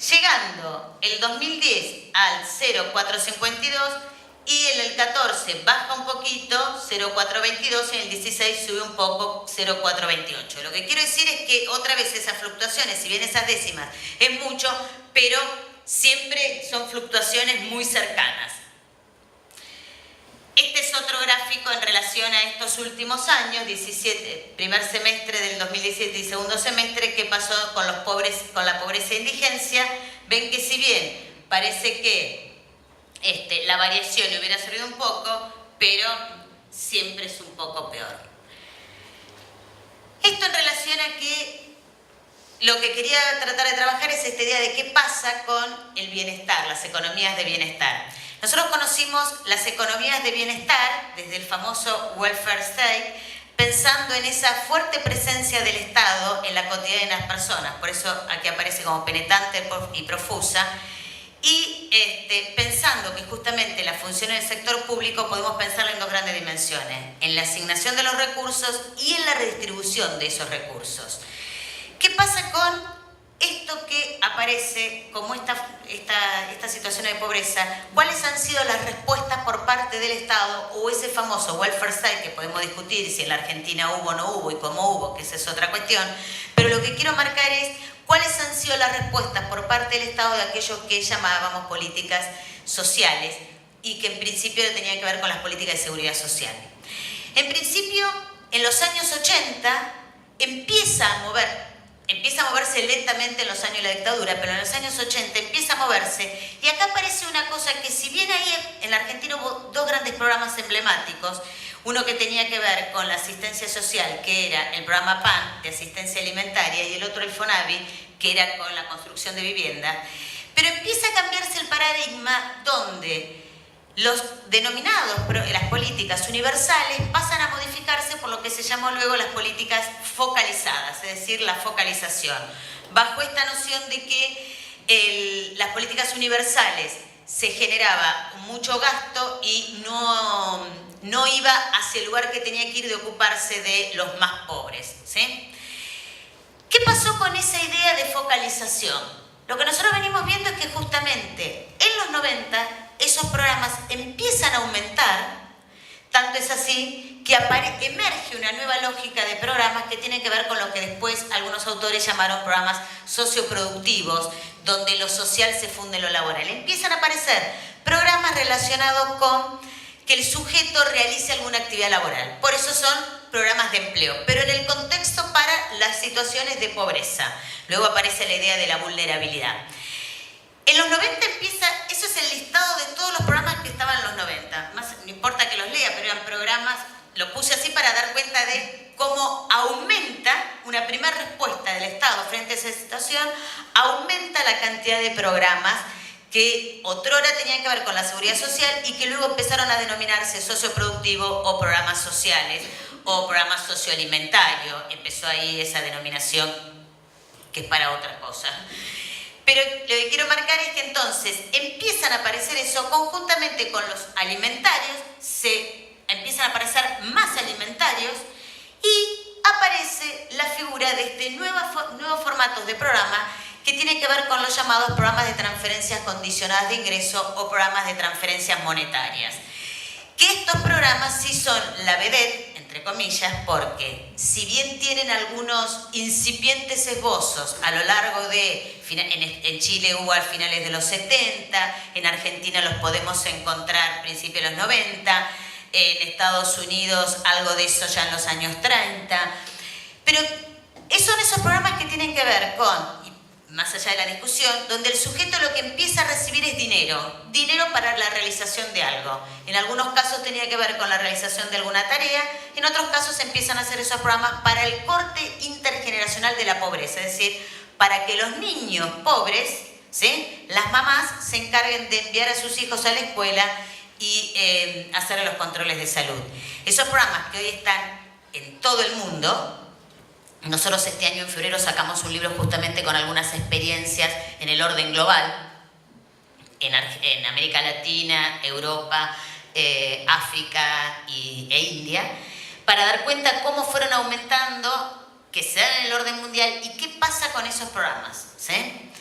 C: llegando el 2010 al 0.452 y en el 14 baja un poquito, 0.422, y en el 16 sube un poco, 0.428. Lo que quiero decir es que otra vez esas fluctuaciones, si bien esas décimas es mucho, pero siempre son fluctuaciones muy cercanas. Este es otro gráfico en relación a estos últimos años, 17, primer semestre del 2017 y segundo semestre, qué pasó con los pobres, con la pobreza e indigencia. Ven que si bien parece que la variación hubiera subido un poco, pero siempre es un poco peor. Esto en relación a que lo que quería tratar de trabajar es esta idea de qué pasa con el bienestar, las economías de bienestar. Nosotros conocimos las economías de bienestar desde el famoso welfare state, pensando en esa fuerte presencia del Estado en la cotidianidad de las personas, por eso aquí aparece como penetrante y profusa, y pensando que justamente la función del sector público podemos pensarla en dos grandes dimensiones, en la asignación de los recursos y en la redistribución de esos recursos. ¿Qué pasa con esto que aparece como esta situación de pobreza? ¿Cuáles han sido las respuestas por parte del Estado o ese famoso welfare state que podemos discutir si en la Argentina hubo o no hubo y cómo hubo, que esa es otra cuestión? Pero lo que quiero marcar es cuáles han sido las respuestas por parte del Estado de aquellos que llamábamos políticas sociales y que en principio tenían que ver con las políticas de seguridad social. En principio, en los años 80 empieza a moverse lentamente en los años de la dictadura, pero en los años 80 empieza a moverse, y acá aparece una cosa que si bien ahí en la Argentina hubo dos grandes programas emblemáticos, uno que tenía que ver con la asistencia social, que era el programa PAN de asistencia alimentaria, y el otro el FONAVI, que era con la construcción de vivienda, pero empieza a cambiarse el paradigma donde los denominados, las políticas universales pasan a modificarse por lo que se llamó luego las políticas focalizadas, es decir, la focalización, bajo esta noción de que las políticas universales se generaba mucho gasto y no iba hacia el lugar que tenía que ir de ocuparse de los más pobres, ¿sí? ¿Qué pasó con esa idea de focalización? Lo que nosotros venimos viendo es que justamente en los 90 esos programas empiezan a aumentar, tanto es así que emerge una nueva lógica de programas que tienen que ver con lo que después algunos autores llamaron programas socioproductivos, donde lo social se funde en lo laboral. Empiezan a aparecer programas relacionados con que el sujeto realice alguna actividad laboral. Por eso son programas de empleo, pero en el contexto para las situaciones de pobreza. Luego aparece la idea de la vulnerabilidad. En los 90 empieza, eso es el listado de todos los programas que estaban en los 90. No importa que los lea, pero eran programas, lo puse así para dar cuenta de cómo aumenta una primera respuesta del Estado frente a esa situación, aumenta la cantidad de programas que otrora tenían que ver con la seguridad social y que luego empezaron a denominarse socioproductivo o programas sociales o programas socioalimentarios. Empezó ahí esa denominación que es para otra cosa. Pero lo que quiero marcar es que entonces empiezan a aparecer eso conjuntamente con los alimentarios, empiezan a aparecer más alimentarios y aparece la figura de nuevos formatos de programa que tienen que ver con los llamados programas de transferencias condicionadas de ingreso o programas de transferencias monetarias. Que estos programas sí son la vedette, entre comillas, porque si bien tienen algunos incipientes esbozos a lo largo de, en Chile hubo a finales de los 70, en Argentina los podemos encontrar a principios de los 90, en Estados Unidos algo de eso ya en los años 30, pero son esos programas que tienen que ver con, más allá de la discusión, donde el sujeto lo que empieza a recibir es dinero para la realización de algo. En algunos casos tenía que ver con la realización de alguna tarea, en otros casos empiezan a hacer esos programas para el corte intergeneracional de la pobreza, es decir, para que los niños pobres, ¿sí?, las mamás se encarguen de enviar a sus hijos a la escuela y hacer los controles de salud. Esos programas que hoy están en todo el mundo. Nosotros este año en febrero sacamos un libro justamente con algunas experiencias en el orden global, en América Latina, Europa, África e India, para dar cuenta cómo fueron aumentando, que se dan en el orden mundial y qué pasa con esos programas, ¿sí?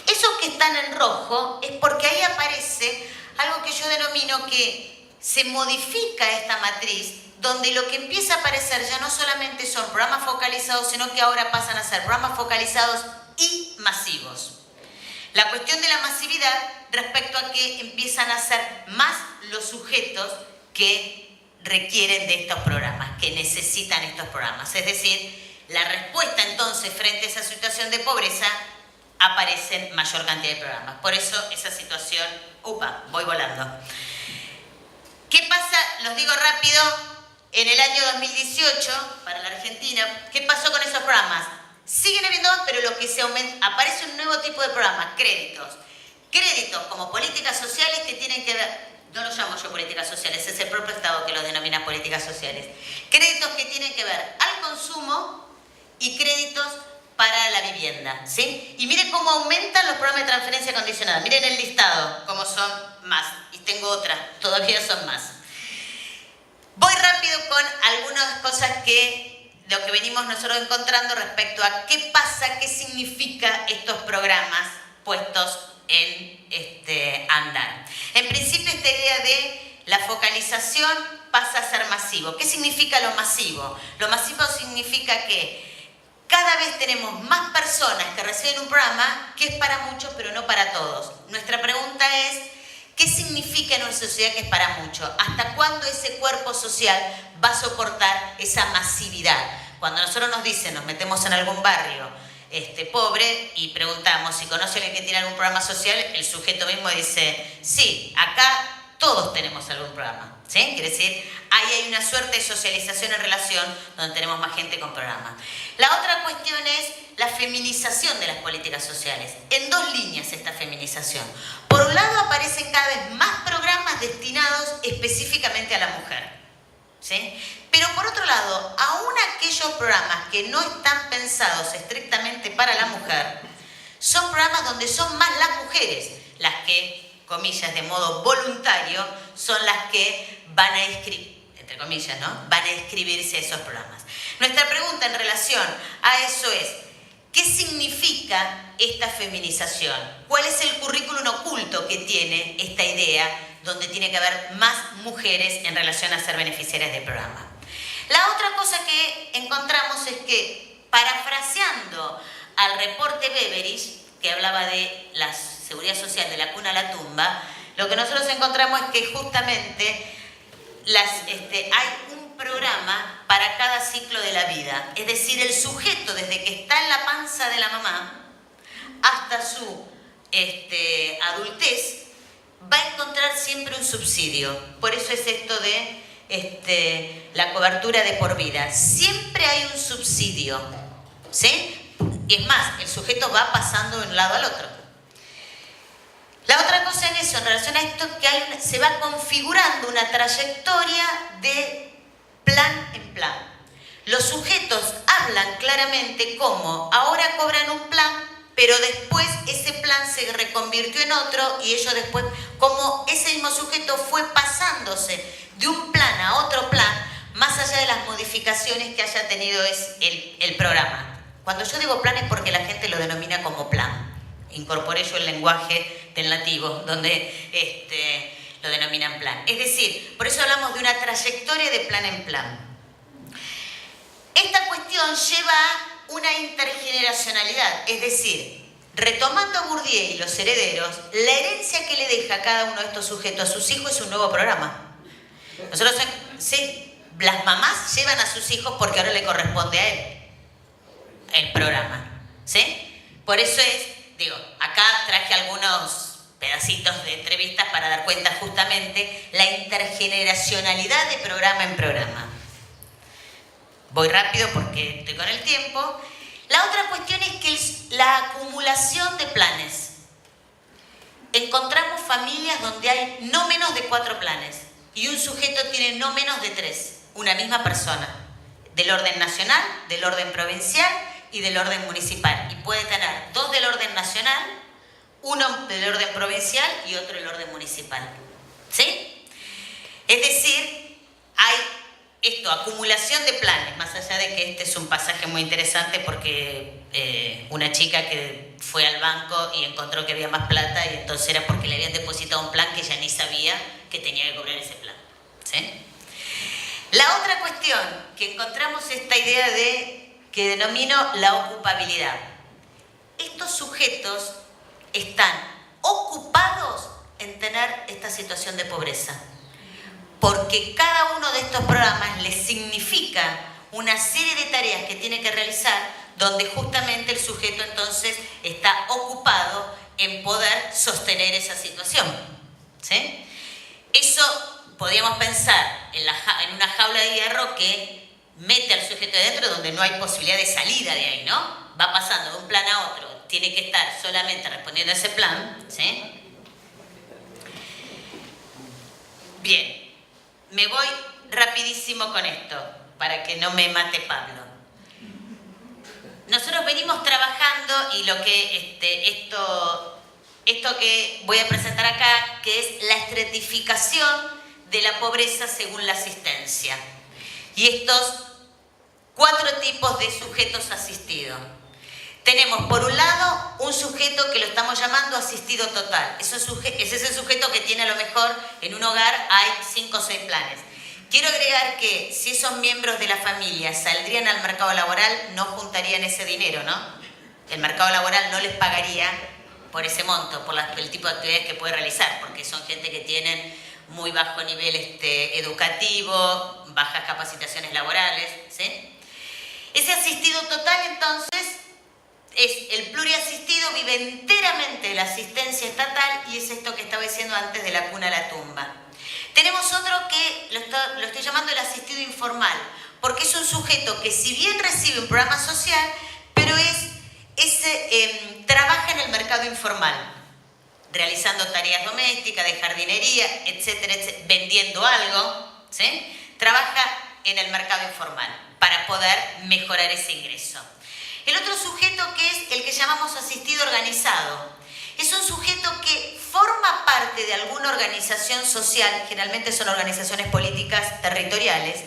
C: Esos que están en rojo es porque ahí aparece algo que yo denomino que se modifica esta matriz, donde lo que empieza a aparecer ya no solamente son programas focalizados, sino que ahora pasan a ser programas focalizados y masivos. La cuestión de la masividad respecto a que empiezan a ser más los sujetos que requieren de estos programas, que necesitan estos programas. Es decir, la respuesta entonces frente a esa situación de pobreza aparecen mayor cantidad de programas. Por eso esa situación, voy volando. ¿Qué pasa? Los digo rápido. En el año 2018, para la Argentina, ¿qué pasó con esos programas? Siguen habiendo, pero lo que se aumenta, aparece un nuevo tipo de programas, créditos. Créditos como políticas sociales que tienen que ver, no los llamo yo políticas sociales, es el propio Estado que los denomina políticas sociales. Créditos que tienen que ver al consumo y créditos para la vivienda, ¿sí? Y miren cómo aumentan los programas de transferencia condicionada. Miren el listado, cómo son más. Y tengo otra, todavía son más. Voy rápido con algunas cosas lo que venimos nosotros encontrando respecto a qué pasa, qué significa estos programas puestos en andar. En principio, esta idea de la focalización pasa a ser masivo. ¿Qué significa lo masivo? Lo masivo significa que cada vez tenemos más personas que reciben un programa que es para muchos, pero no para todos. Nuestra pregunta es, ¿qué significa en una sociedad que es para muchos? ¿Hasta cuándo ese cuerpo social va a soportar esa masividad? Cuando nosotros nos dicen, nos metemos en algún barrio pobre y preguntamos si conoce a alguien que tiene algún programa social, el sujeto mismo dice, sí, acá todos tenemos algún programa, ¿sí? Quiere decir, ahí hay una suerte de socialización en relación donde tenemos más gente con programas. La otra cuestión es la feminización de las políticas sociales. En dos líneas esta feminización. Por un lado aparecen cada vez más programas destinados específicamente a la mujer, ¿sí? Pero por otro lado, aún aquellos programas que no están pensados estrictamente para la mujer, son programas donde son más las mujeres las que, comillas, de modo voluntario, son las que van a entre comillas, ¿no? Van a inscribirse a esos programas. Nuestra pregunta en relación a eso es, ¿qué significa esta feminización? ¿Cuál es el currículum oculto que tiene esta idea donde tiene que haber más mujeres en relación a ser beneficiarias del programa? La otra cosa que encontramos es que, parafraseando al reporte Beveridge, que hablaba de la seguridad social de la cuna a la tumba, lo que nosotros encontramos es que justamente hay un programa para cada ciclo de la vida. Es decir, el sujeto desde que está en la panza de la mamá hasta su adultez va a encontrar siempre un subsidio. Por eso es esto de la cobertura de por vida. Siempre hay un subsidio, ¿sí? Y es más, el sujeto va pasando de un lado al otro. La otra cosa en eso, en relación a esto, que se va configurando una trayectoria de plan en plan. Los sujetos hablan claramente cómo ahora cobran un plan, pero después ese plan se reconvirtió en otro y ellos después, como ese mismo sujeto fue pasándose de un plan a otro plan, más allá de las modificaciones que haya tenido el programa. Cuando yo digo plan es porque la gente lo denomina como plan. Incorporé yo el lenguaje del nativo, donde lo denominan plan. Es decir, por eso hablamos de una trayectoria de plan en plan. Esta cuestión lleva a una intergeneracionalidad, es decir, retomando a Bourdieu y los herederos, la herencia que le deja a cada uno de estos sujetos a sus hijos es un nuevo programa. Nosotros, sí, las mamás llevan a sus hijos porque ahora le corresponde a él el programa, ¿sí? Por eso acá traje algunos pedacitos de entrevistas para dar cuenta justamente la intergeneracionalidad de programa en programa. Voy rápido porque estoy con el tiempo. La otra cuestión es que la acumulación de planes. Encontramos familias donde hay no menos de 4 planes y un sujeto tiene no menos de 3, una misma persona, del orden nacional, del orden provincial y del orden municipal. Y puede tener 2 del orden nacional, uno del orden provincial y otro del orden municipal. ¿Sí? Es decir, hay acumulación de planes, más allá de que este es un pasaje muy interesante porque una chica que fue al banco y encontró que había más plata y entonces era porque le habían depositado un plan que ella ni sabía que tenía que cobrar ese plan. ¿Sí? La otra cuestión que encontramos es esta idea que denomino la ocupabilidad. Estos sujetos están ocupados en tener esta situación de pobreza, porque cada uno de estos programas les significa una serie de tareas que tiene que realizar donde justamente el sujeto entonces está ocupado en poder sostener esa situación. ¿Sí? Eso podríamos pensar en una jaula de hierro que mete al sujeto adentro donde no hay posibilidad de salida de ahí, ¿no? Va pasando de un plan a otro, tiene que estar solamente respondiendo a ese plan. ¿Sí? Bien, me voy rapidísimo con esto para que no me mate Pablo. Nosotros venimos trabajando y lo que esto que voy a presentar acá, que es la estratificación de la pobreza según la asistencia. Y estos 4 tipos de sujetos asistidos. Tenemos por un lado un sujeto que lo estamos llamando asistido total. Es ese sujeto que tiene a lo mejor en un hogar hay 5 o 6 planes. Quiero agregar que si esos miembros de la familia saldrían al mercado laboral, no juntarían ese dinero, ¿no? El mercado laboral no les pagaría por ese monto, por el tipo de actividades que puede realizar, porque son gente que tienen muy bajo nivel educativo, bajas capacitaciones laborales. ¿Sí? Ese asistido total, entonces, es el pluriasistido, vive enteramente de la asistencia estatal y es esto que estaba diciendo antes de la cuna a la tumba. Tenemos otro que lo estoy llamando el asistido informal, porque es un sujeto que si bien recibe un programa social, pero trabaja en el mercado informal, realizando tareas domésticas, de jardinería, etcétera, etcétera, vendiendo algo. ¿Sí? Trabaja en el mercado informal para poder mejorar ese ingreso. El otro sujeto que es el que llamamos asistido organizado. Es un sujeto que forma parte de alguna organización social, generalmente son organizaciones políticas territoriales,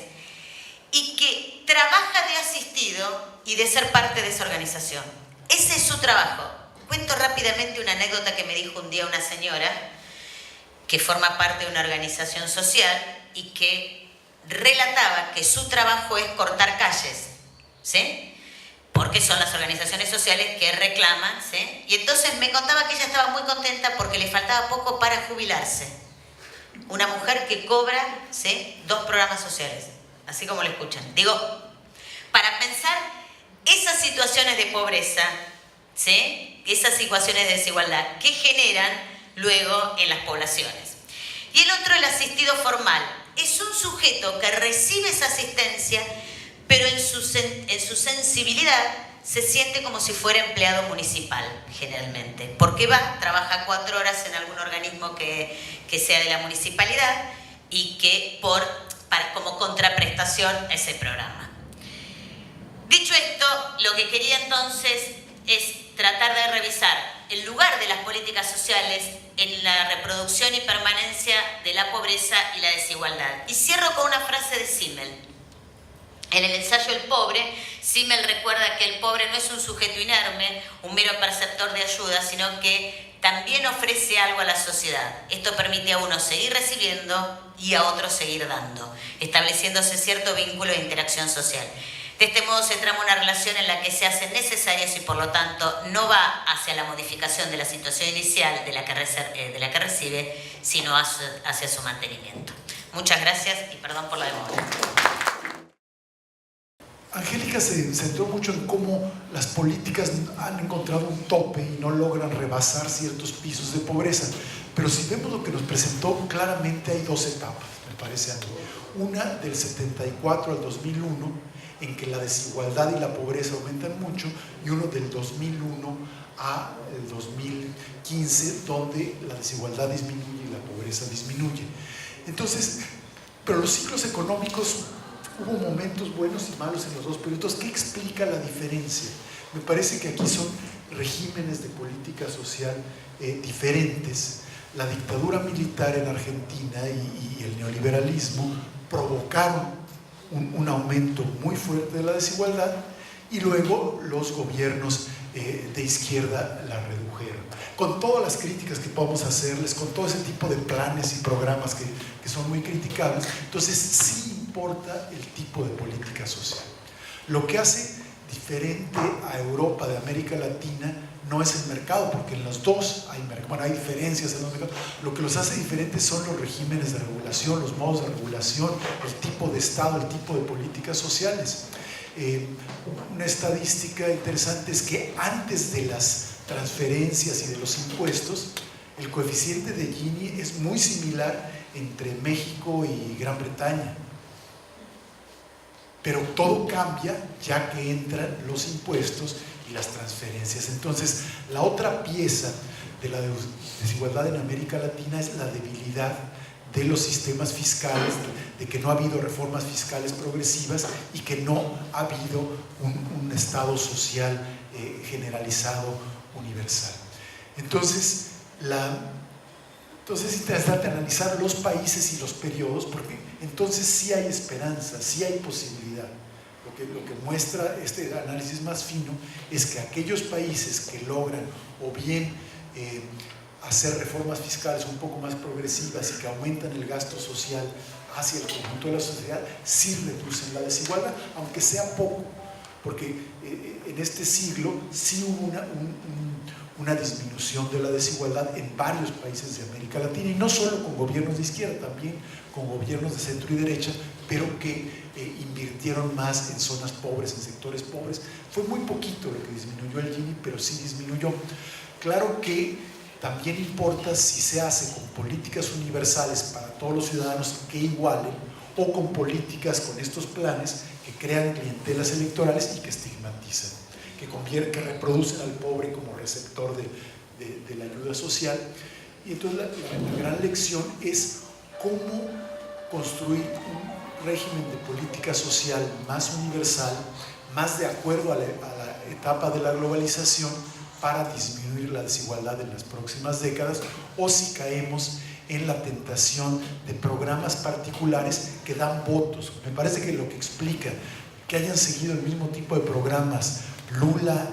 C: y que trabaja de asistido y de ser parte de esa organización. Ese es su trabajo. Cuento rápidamente una anécdota que me dijo un día una señora que forma parte de una organización social y que relataba que su trabajo es cortar calles. ¿Sí? Porque son las organizaciones sociales que reclaman, ¿sí? Y entonces me contaba que ella estaba muy contenta porque le faltaba poco para jubilarse. Una mujer que cobra, ¿sí?, 2 programas sociales, así como lo escuchan. Digo, para pensar esas situaciones de pobreza, ¿sí?, esas situaciones de desigualdad que generan luego en las poblaciones. Y el otro, el asistido formal, es un sujeto que recibe esa asistencia, pero en su sensibilidad se siente como si fuera empleado municipal, generalmente. Porque trabaja 4 horas en algún organismo que sea de la municipalidad y que como contraprestación a ese programa. Dicho esto, lo que quería entonces es tratar de revisar el lugar de las políticas sociales en la reproducción y permanencia de la pobreza y la desigualdad. Y cierro con una frase de Simmel. En el ensayo El Pobre, Simmel recuerda que el pobre no es un sujeto inerme, un mero perceptor de ayuda, sino que también ofrece algo a la sociedad. Esto permite a uno seguir recibiendo y a otro seguir dando, estableciéndose cierto vínculo de interacción social. De este modo se trama una relación en la que se hacen necesarias y por lo tanto no va hacia la modificación de la situación inicial de la que recibe, sino hacia su mantenimiento. Muchas gracias y perdón por la demora.
A: Angélica se centró mucho en cómo las políticas han encontrado un tope y no logran rebasar ciertos pisos de pobreza. Pero si vemos lo que nos presentó, claramente hay 2 etapas. parece a mí. Una del 74 al 2001, en que la desigualdad y la pobreza aumentan mucho, y uno del 2001 a el 2015, donde la desigualdad disminuye y la pobreza disminuye. Entonces, pero los ciclos económicos, hubo momentos buenos y malos en los dos periodos. ¿Qué explica la diferencia? Me parece que aquí son regímenes de política social diferentes. La dictadura militar en Argentina y el neoliberalismo provocaron un aumento muy fuerte de la desigualdad, y luego los gobiernos de izquierda la redujeron. Con todas las críticas que podemos hacerles, con todo ese tipo de planes y programas que son muy criticables, entonces sí importa el tipo de política social. Lo que hace diferente a Europa de América Latina no es el mercado, porque en los dos hay mercado. Bueno, hay diferencias en los mercados. Lo que los hace diferentes son los regímenes de regulación, los modos de regulación, el tipo de Estado, el tipo de políticas sociales. Una estadística interesante es que antes de las transferencias y de los impuestos, el coeficiente de Gini es muy similar entre México y Gran Bretaña. Pero todo cambia ya que entran los impuestos y las transferencias. Entonces, la otra pieza de la desigualdad en América Latina es la debilidad de los sistemas fiscales, de que no ha habido reformas fiscales progresivas y que no ha habido un estado social generalizado, universal. Entonces, es interesante analizar los países y los periodos, porque entonces sí hay esperanza, sí hay posibilidad. Lo que muestra este análisis más fino es que aquellos países que logran o bien hacer reformas fiscales un poco más progresivas y que aumentan el gasto social hacia el conjunto de la sociedad, sí reducen la desigualdad, aunque sea poco, porque en este siglo sí hubo una disminución de la desigualdad en varios países de América Latina, y no solo con gobiernos de izquierda, también con gobiernos de centro y derecha, pero que invirtieron más en zonas pobres, en sectores pobres. Fue muy poquito lo que disminuyó el Gini, pero sí disminuyó. Claro que también importa si se hace con políticas universales para todos los ciudadanos que igualen, o con políticas, con estos planes que crean clientelas electorales y que estigmatizan, que reproducen al pobre como receptor de la ayuda social. Y entonces la gran lección es cómo construir un régimen de política social más universal, más de acuerdo a la etapa de la globalización, para disminuir la desigualdad en las próximas décadas, o si caemos en la tentación de programas particulares que dan votos. Me parece que lo que explica que hayan seguido el mismo tipo de programas Lula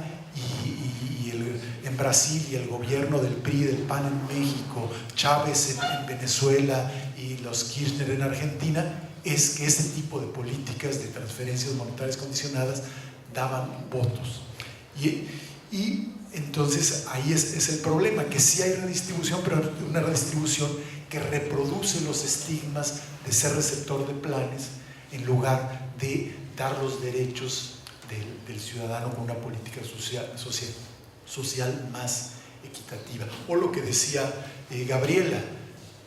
A: en Brasil y el gobierno del PRI, del PAN en México, Chávez en Venezuela y los Kirchner en Argentina, es que ese tipo de políticas de transferencias monetarias condicionadas daban votos. Y entonces ahí es el problema, que sí hay redistribución, pero una redistribución que reproduce los estigmas de ser receptor de planes en lugar de dar los derechos del ciudadano con una política social más equitativa. O lo que decía Gabriela,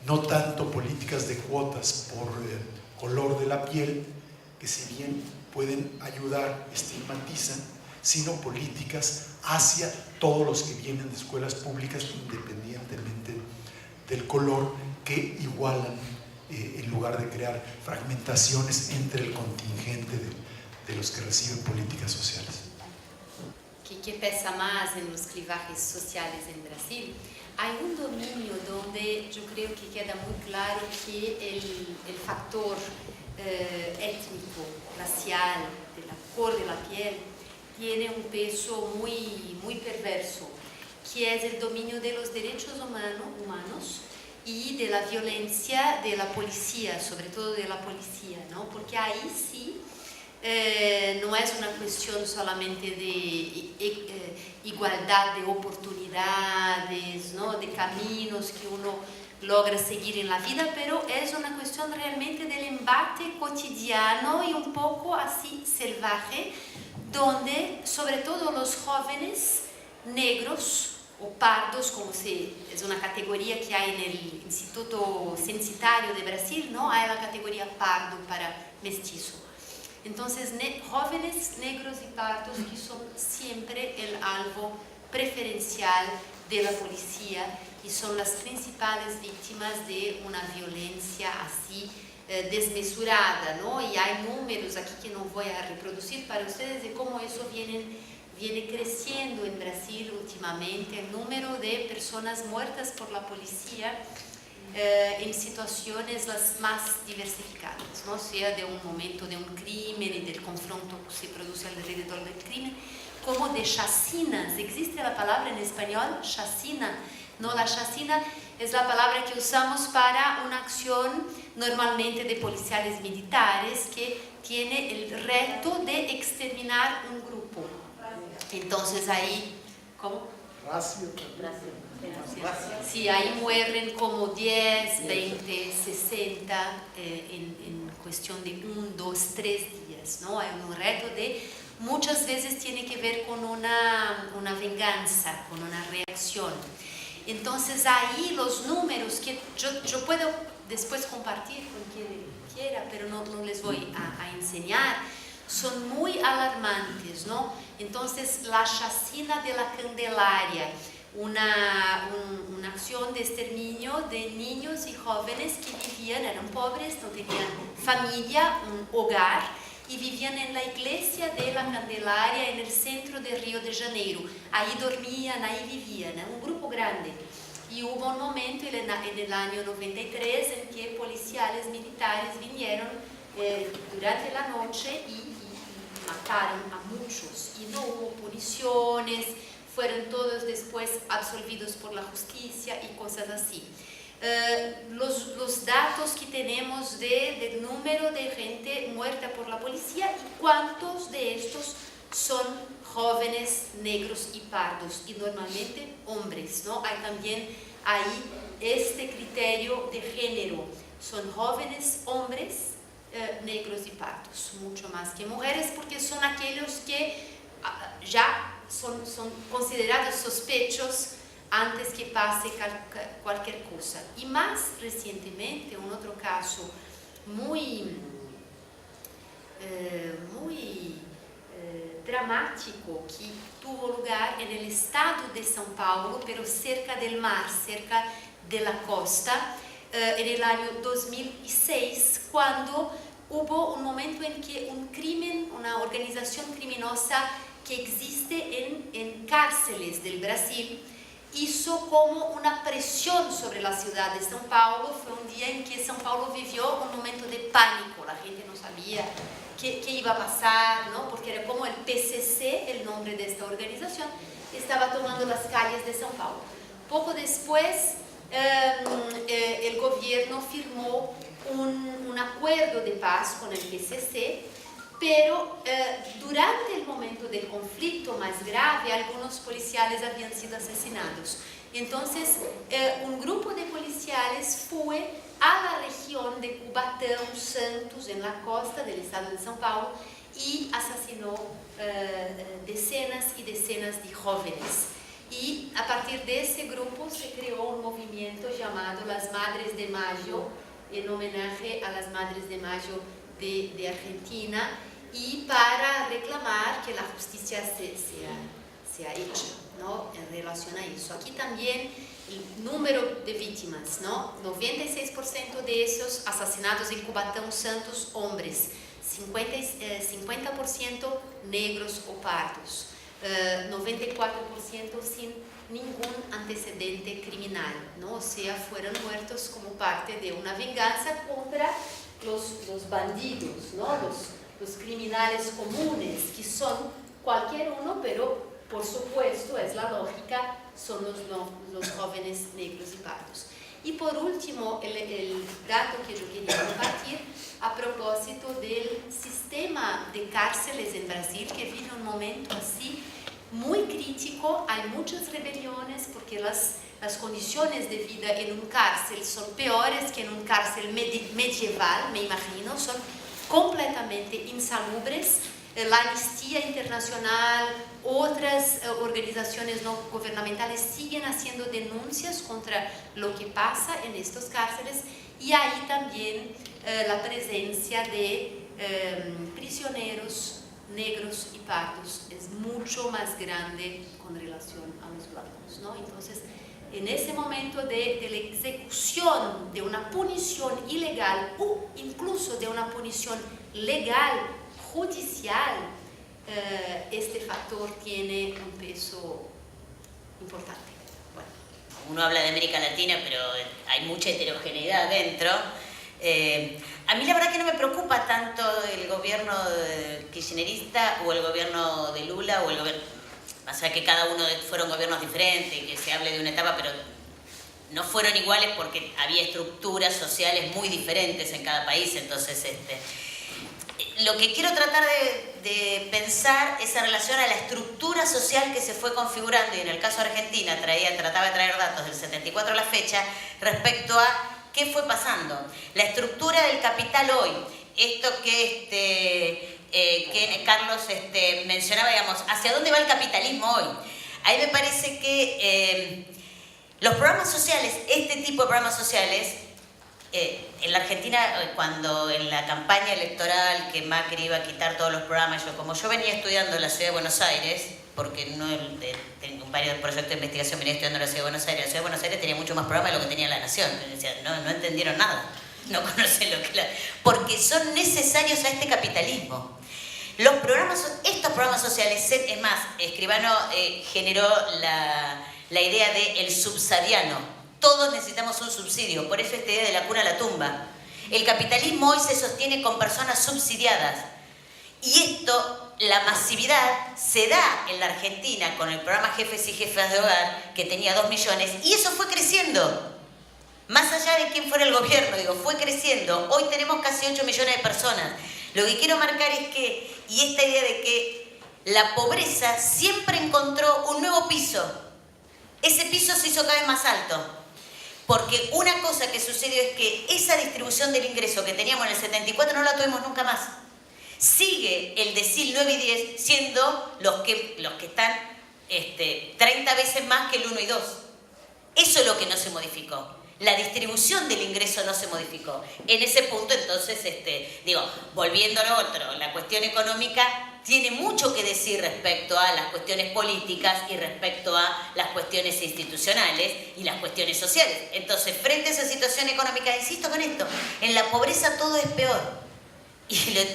A: no tanto políticas de cuotas por color de la piel, que si bien pueden ayudar, estigmatizan, sino políticas hacia todos los que vienen de escuelas públicas, independientemente del color, que igualan en lugar de crear fragmentaciones entre el contingente de los que reciben políticas sociales.
B: Que pesa más en los clivajes sociales en Brasil? Hay un dominio donde yo creo que queda muy claro que el factor étnico, racial, de la color de la piel, tiene un peso muy perverso, que es el dominio de los derechos humanos y de la violencia de la policía, sobre todo de la policía, ¿no? Porque ahí sí no es una cuestión solamente de igualdad de oportunidades, ¿no? De caminos que uno logra seguir en la vida, pero es una cuestión realmente del embate cotidiano y un poco así salvaje, donde sobre todo los jóvenes negros o pardos, como es una categoría que hay en el Instituto Censitario de Brasil, ¿no? Hay la categoría pardo para mestizo. Entonces, jóvenes negros y pardos que son siempre el algo preferencial de la policía y son las principales víctimas de una violencia así desmesurada, ¿no? Y hay números aquí que no voy a reproducir para ustedes de cómo eso viene creciendo en Brasil últimamente, el número de personas muertas por la policía en situaciones las más diversificadas, ¿no? Sea de un momento de un crimen y del confronto que se produce alrededor del crimen, como de chacinas. ¿Existe la palabra en español? Chacina. No, la chacina es la palabra que usamos para una acción normalmente de policiales militares que tiene el reto de exterminar un grupo. Entonces ahí, ¿cómo?
A: Racio.
B: Sí, ahí mueren como 10, 20, 60 en cuestión de 1, 2, 3 días, ¿no? Hay un reto de, muchas veces tiene que ver con una venganza, con una reacción. Entonces ahí los números que yo puedo después compartir con quien quiera, pero no les voy a enseñar, son muy alarmantes, ¿no? Entonces la chacina de la Candelaria, una acción de exterminio de niños y jóvenes que vivían, eran pobres, no tenían familia, un hogar, y vivían en la iglesia de la Candelaria en el centro de Río de Janeiro. Ahí dormían, ahí vivían, un grupo grande. Y hubo un momento en el año 93 en que policiales militares vinieron durante la noche y mataron a muchos. Y no hubo puniciones, fueron todos después absolvidos por la justicia y cosas así. Los datos que tenemos del número de gente muerta por la policía y cuántos de estos son jóvenes negros y pardos, y normalmente hombres, ¿no? Hay también ahí este criterio de género, son jóvenes hombres negros y pardos, mucho más que mujeres, porque son aquellos que ya son considerados sospechosos antes que pase cualquier cosa. Y más recientemente, un otro caso muy dramático que tuvo lugar en el estado de São Paulo, pero cerca del mar, cerca de la costa, en el año 2006, cuando hubo un momento en que un crimen, una organización criminosa que existe en cárceles del Brasil, hizo como una presión sobre la ciudad de São Paulo. Fue un día en que São Paulo vivió un momento de pánico, la gente no sabía qué iba a pasar, ¿no? Porque era como el PCC, el nombre de esta organización, estaba tomando las calles de São Paulo. Poco después, el gobierno firmó un acuerdo de paz con el PCC, pero durante el momento del conflicto más grave, algunos policiales habían sido asesinados. Entonces, un grupo de policiales fue a la región de Cubatão, Santos, en la costa del estado de São Paulo, y asesinó decenas y decenas de jóvenes. Y a partir de ese grupo se creó un movimiento llamado Las Madres de Mayo, en homenaje a las Madres de Mayo de Argentina, y para reclamar que la justicia sea hecha, ¿no? En relación a eso. Aquí también el número de víctimas, ¿no? 96% de esos asesinados en Cubatão, Santos, hombres, 50% negros o pardos, 94% sin ningún antecedente criminal, ¿no? O sea, fueron muertos como parte de una venganza contra los bandidos, ¿no? Los criminales comunes, que son cualquier uno, pero por supuesto, es la lógica, son los jóvenes negros y pardos. Y por último, el dato que yo quería compartir a propósito del sistema de cárceles en Brasil, que vive un momento así muy crítico. Hay muchas rebeliones porque las condiciones de vida en un cárcel son peores que en un cárcel medieval, me imagino, son completamente insalubres. La Amnistía Internacional, otras organizaciones no gubernamentales siguen haciendo denuncias contra lo que pasa en estas cárceles, y ahí también la presencia de prisioneros negros y pardos es mucho más grande con relación a los blancos, ¿no? Entonces, en ese momento de la ejecución de una punición ilegal o incluso de una punición legal, judicial, este factor tiene un peso importante.
C: Bueno, uno habla de América Latina, pero hay mucha heterogeneidad dentro. A mí la verdad que no me preocupa tanto el gobierno kirchnerista o el gobierno de Lula o el gobierno... O sea, que cada uno fueron gobiernos diferentes, que se hable de una etapa, pero no fueron iguales porque había estructuras sociales muy diferentes en cada país. Entonces, lo que quiero tratar de pensar es en relación a la estructura social que se fue configurando, y en el caso de Argentina trataba de traer datos del 74 a la fecha respecto a qué fue pasando. La estructura del capital hoy, esto que Carlos mencionaba, digamos, hacia dónde va el capitalismo hoy. Ahí me parece que los programas sociales, este tipo de programas sociales, en la Argentina, cuando en la campaña electoral que Macri iba a quitar todos los programas, como yo venía estudiando en la Ciudad de Buenos Aires, porque tengo varios proyectos de investigación, venía estudiando en la Ciudad de Buenos Aires, la Ciudad de Buenos Aires tenía mucho más programas de lo que tenía la Nación. Decía, no entendieron nada, no conocen lo que porque son necesarios a este capitalismo. Estos programas sociales, es más, Escribano generó la idea de el subsahariano. Todos necesitamos un subsidio, por eso esta idea de la cuna a la tumba. El capitalismo hoy se sostiene con personas subsidiadas. Y esto, la masividad, se da en la Argentina con el programa Jefes y Jefas de Hogar, que tenía 2 millones, y eso fue creciendo. Más allá de quién fuera el gobierno, fue creciendo. Hoy tenemos casi 8 millones de personas. Lo que quiero marcar es que, y esta idea de que la pobreza siempre encontró un nuevo piso. Ese piso se hizo cada vez más alto. Porque una cosa que sucedió es que esa distribución del ingreso que teníamos en el 74 no la tuvimos nunca más. Sigue el decil 9 y 10 siendo los que están 30 veces más que el 1 y 2. Eso es lo que no se modificó. La distribución del ingreso no se modificó. En ese punto, entonces, volviendo a lo otro, la cuestión económica tiene mucho que decir respecto a las cuestiones políticas y respecto a las cuestiones institucionales y las cuestiones sociales. Entonces, frente a esa situación económica, insisto con esto, en la pobreza todo es peor. Y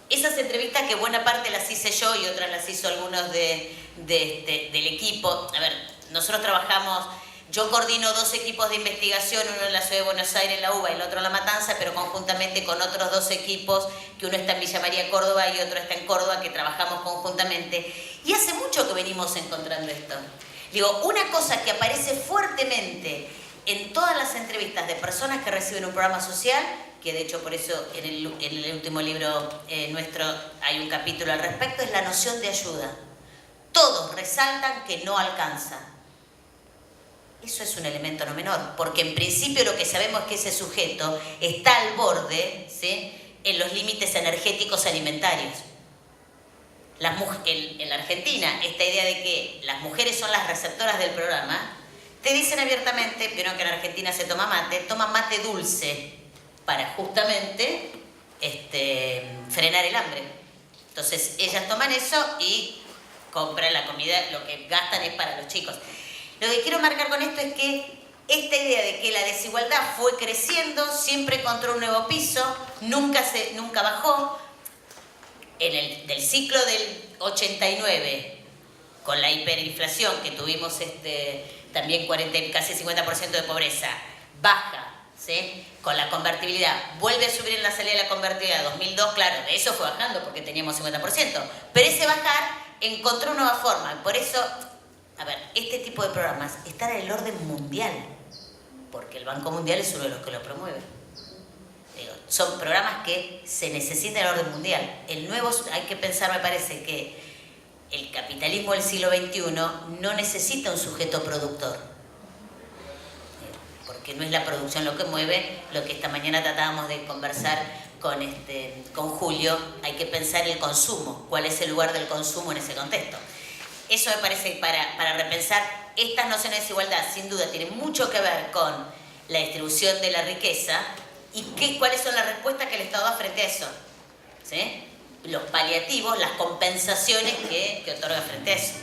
C: esas entrevistas que buena parte las hice yo y otras las hizo algunos del equipo. A ver, nosotros trabajamos... Yo coordino 2 equipos de investigación, uno en la Ciudad de Buenos Aires, en la UBA, y el otro en La Matanza, pero conjuntamente con otros 2 equipos, que uno está en Villa María, Córdoba, y otro está en Córdoba, que trabajamos conjuntamente. Y hace mucho que venimos encontrando esto. Una cosa que aparece fuertemente en todas las entrevistas de personas que reciben un programa social, que de hecho por eso en el último libro nuestro hay un capítulo al respecto, es la noción de ayuda. Todos resaltan que no alcanza. Eso es un elemento no menor, porque en principio lo que sabemos es que ese sujeto está al borde, ¿sí?, en los límites energéticos alimentarios. En la Argentina, esta idea de que las mujeres son las receptoras del programa, te dicen abiertamente, vieron que en Argentina se toma mate dulce, para justamente frenar el hambre. Entonces ellas toman eso y compran la comida, lo que gastan es para los chicos. Lo que quiero marcar con esto es que esta idea de que la desigualdad fue creciendo, siempre encontró un nuevo piso, nunca bajó. Del ciclo del 89, con la hiperinflación que tuvimos también casi 50% de pobreza, baja, ¿sí?, con la convertibilidad, vuelve a subir en la salida de la convertibilidad, 2002, claro, de eso fue bajando porque teníamos 50%, pero ese bajar encontró una nueva forma, por eso... A ver, este tipo de programas están en el orden mundial, porque el Banco Mundial es uno de los que lo promueve. Son programas que se necesitan en el orden mundial. El nuevo, hay que pensar, me parece, que el capitalismo del siglo XXI no necesita un sujeto productor, porque no es la producción lo que mueve, lo que esta mañana tratábamos de conversar con Julio, hay que pensar el consumo, cuál es el lugar del consumo en ese contexto. Eso me parece para repensar estas nociones de desigualdad, sin duda, tienen mucho que ver con la distribución de la riqueza y cuáles son las respuestas que el Estado da frente a eso, ¿sí? Los paliativos, las compensaciones que otorga frente a eso.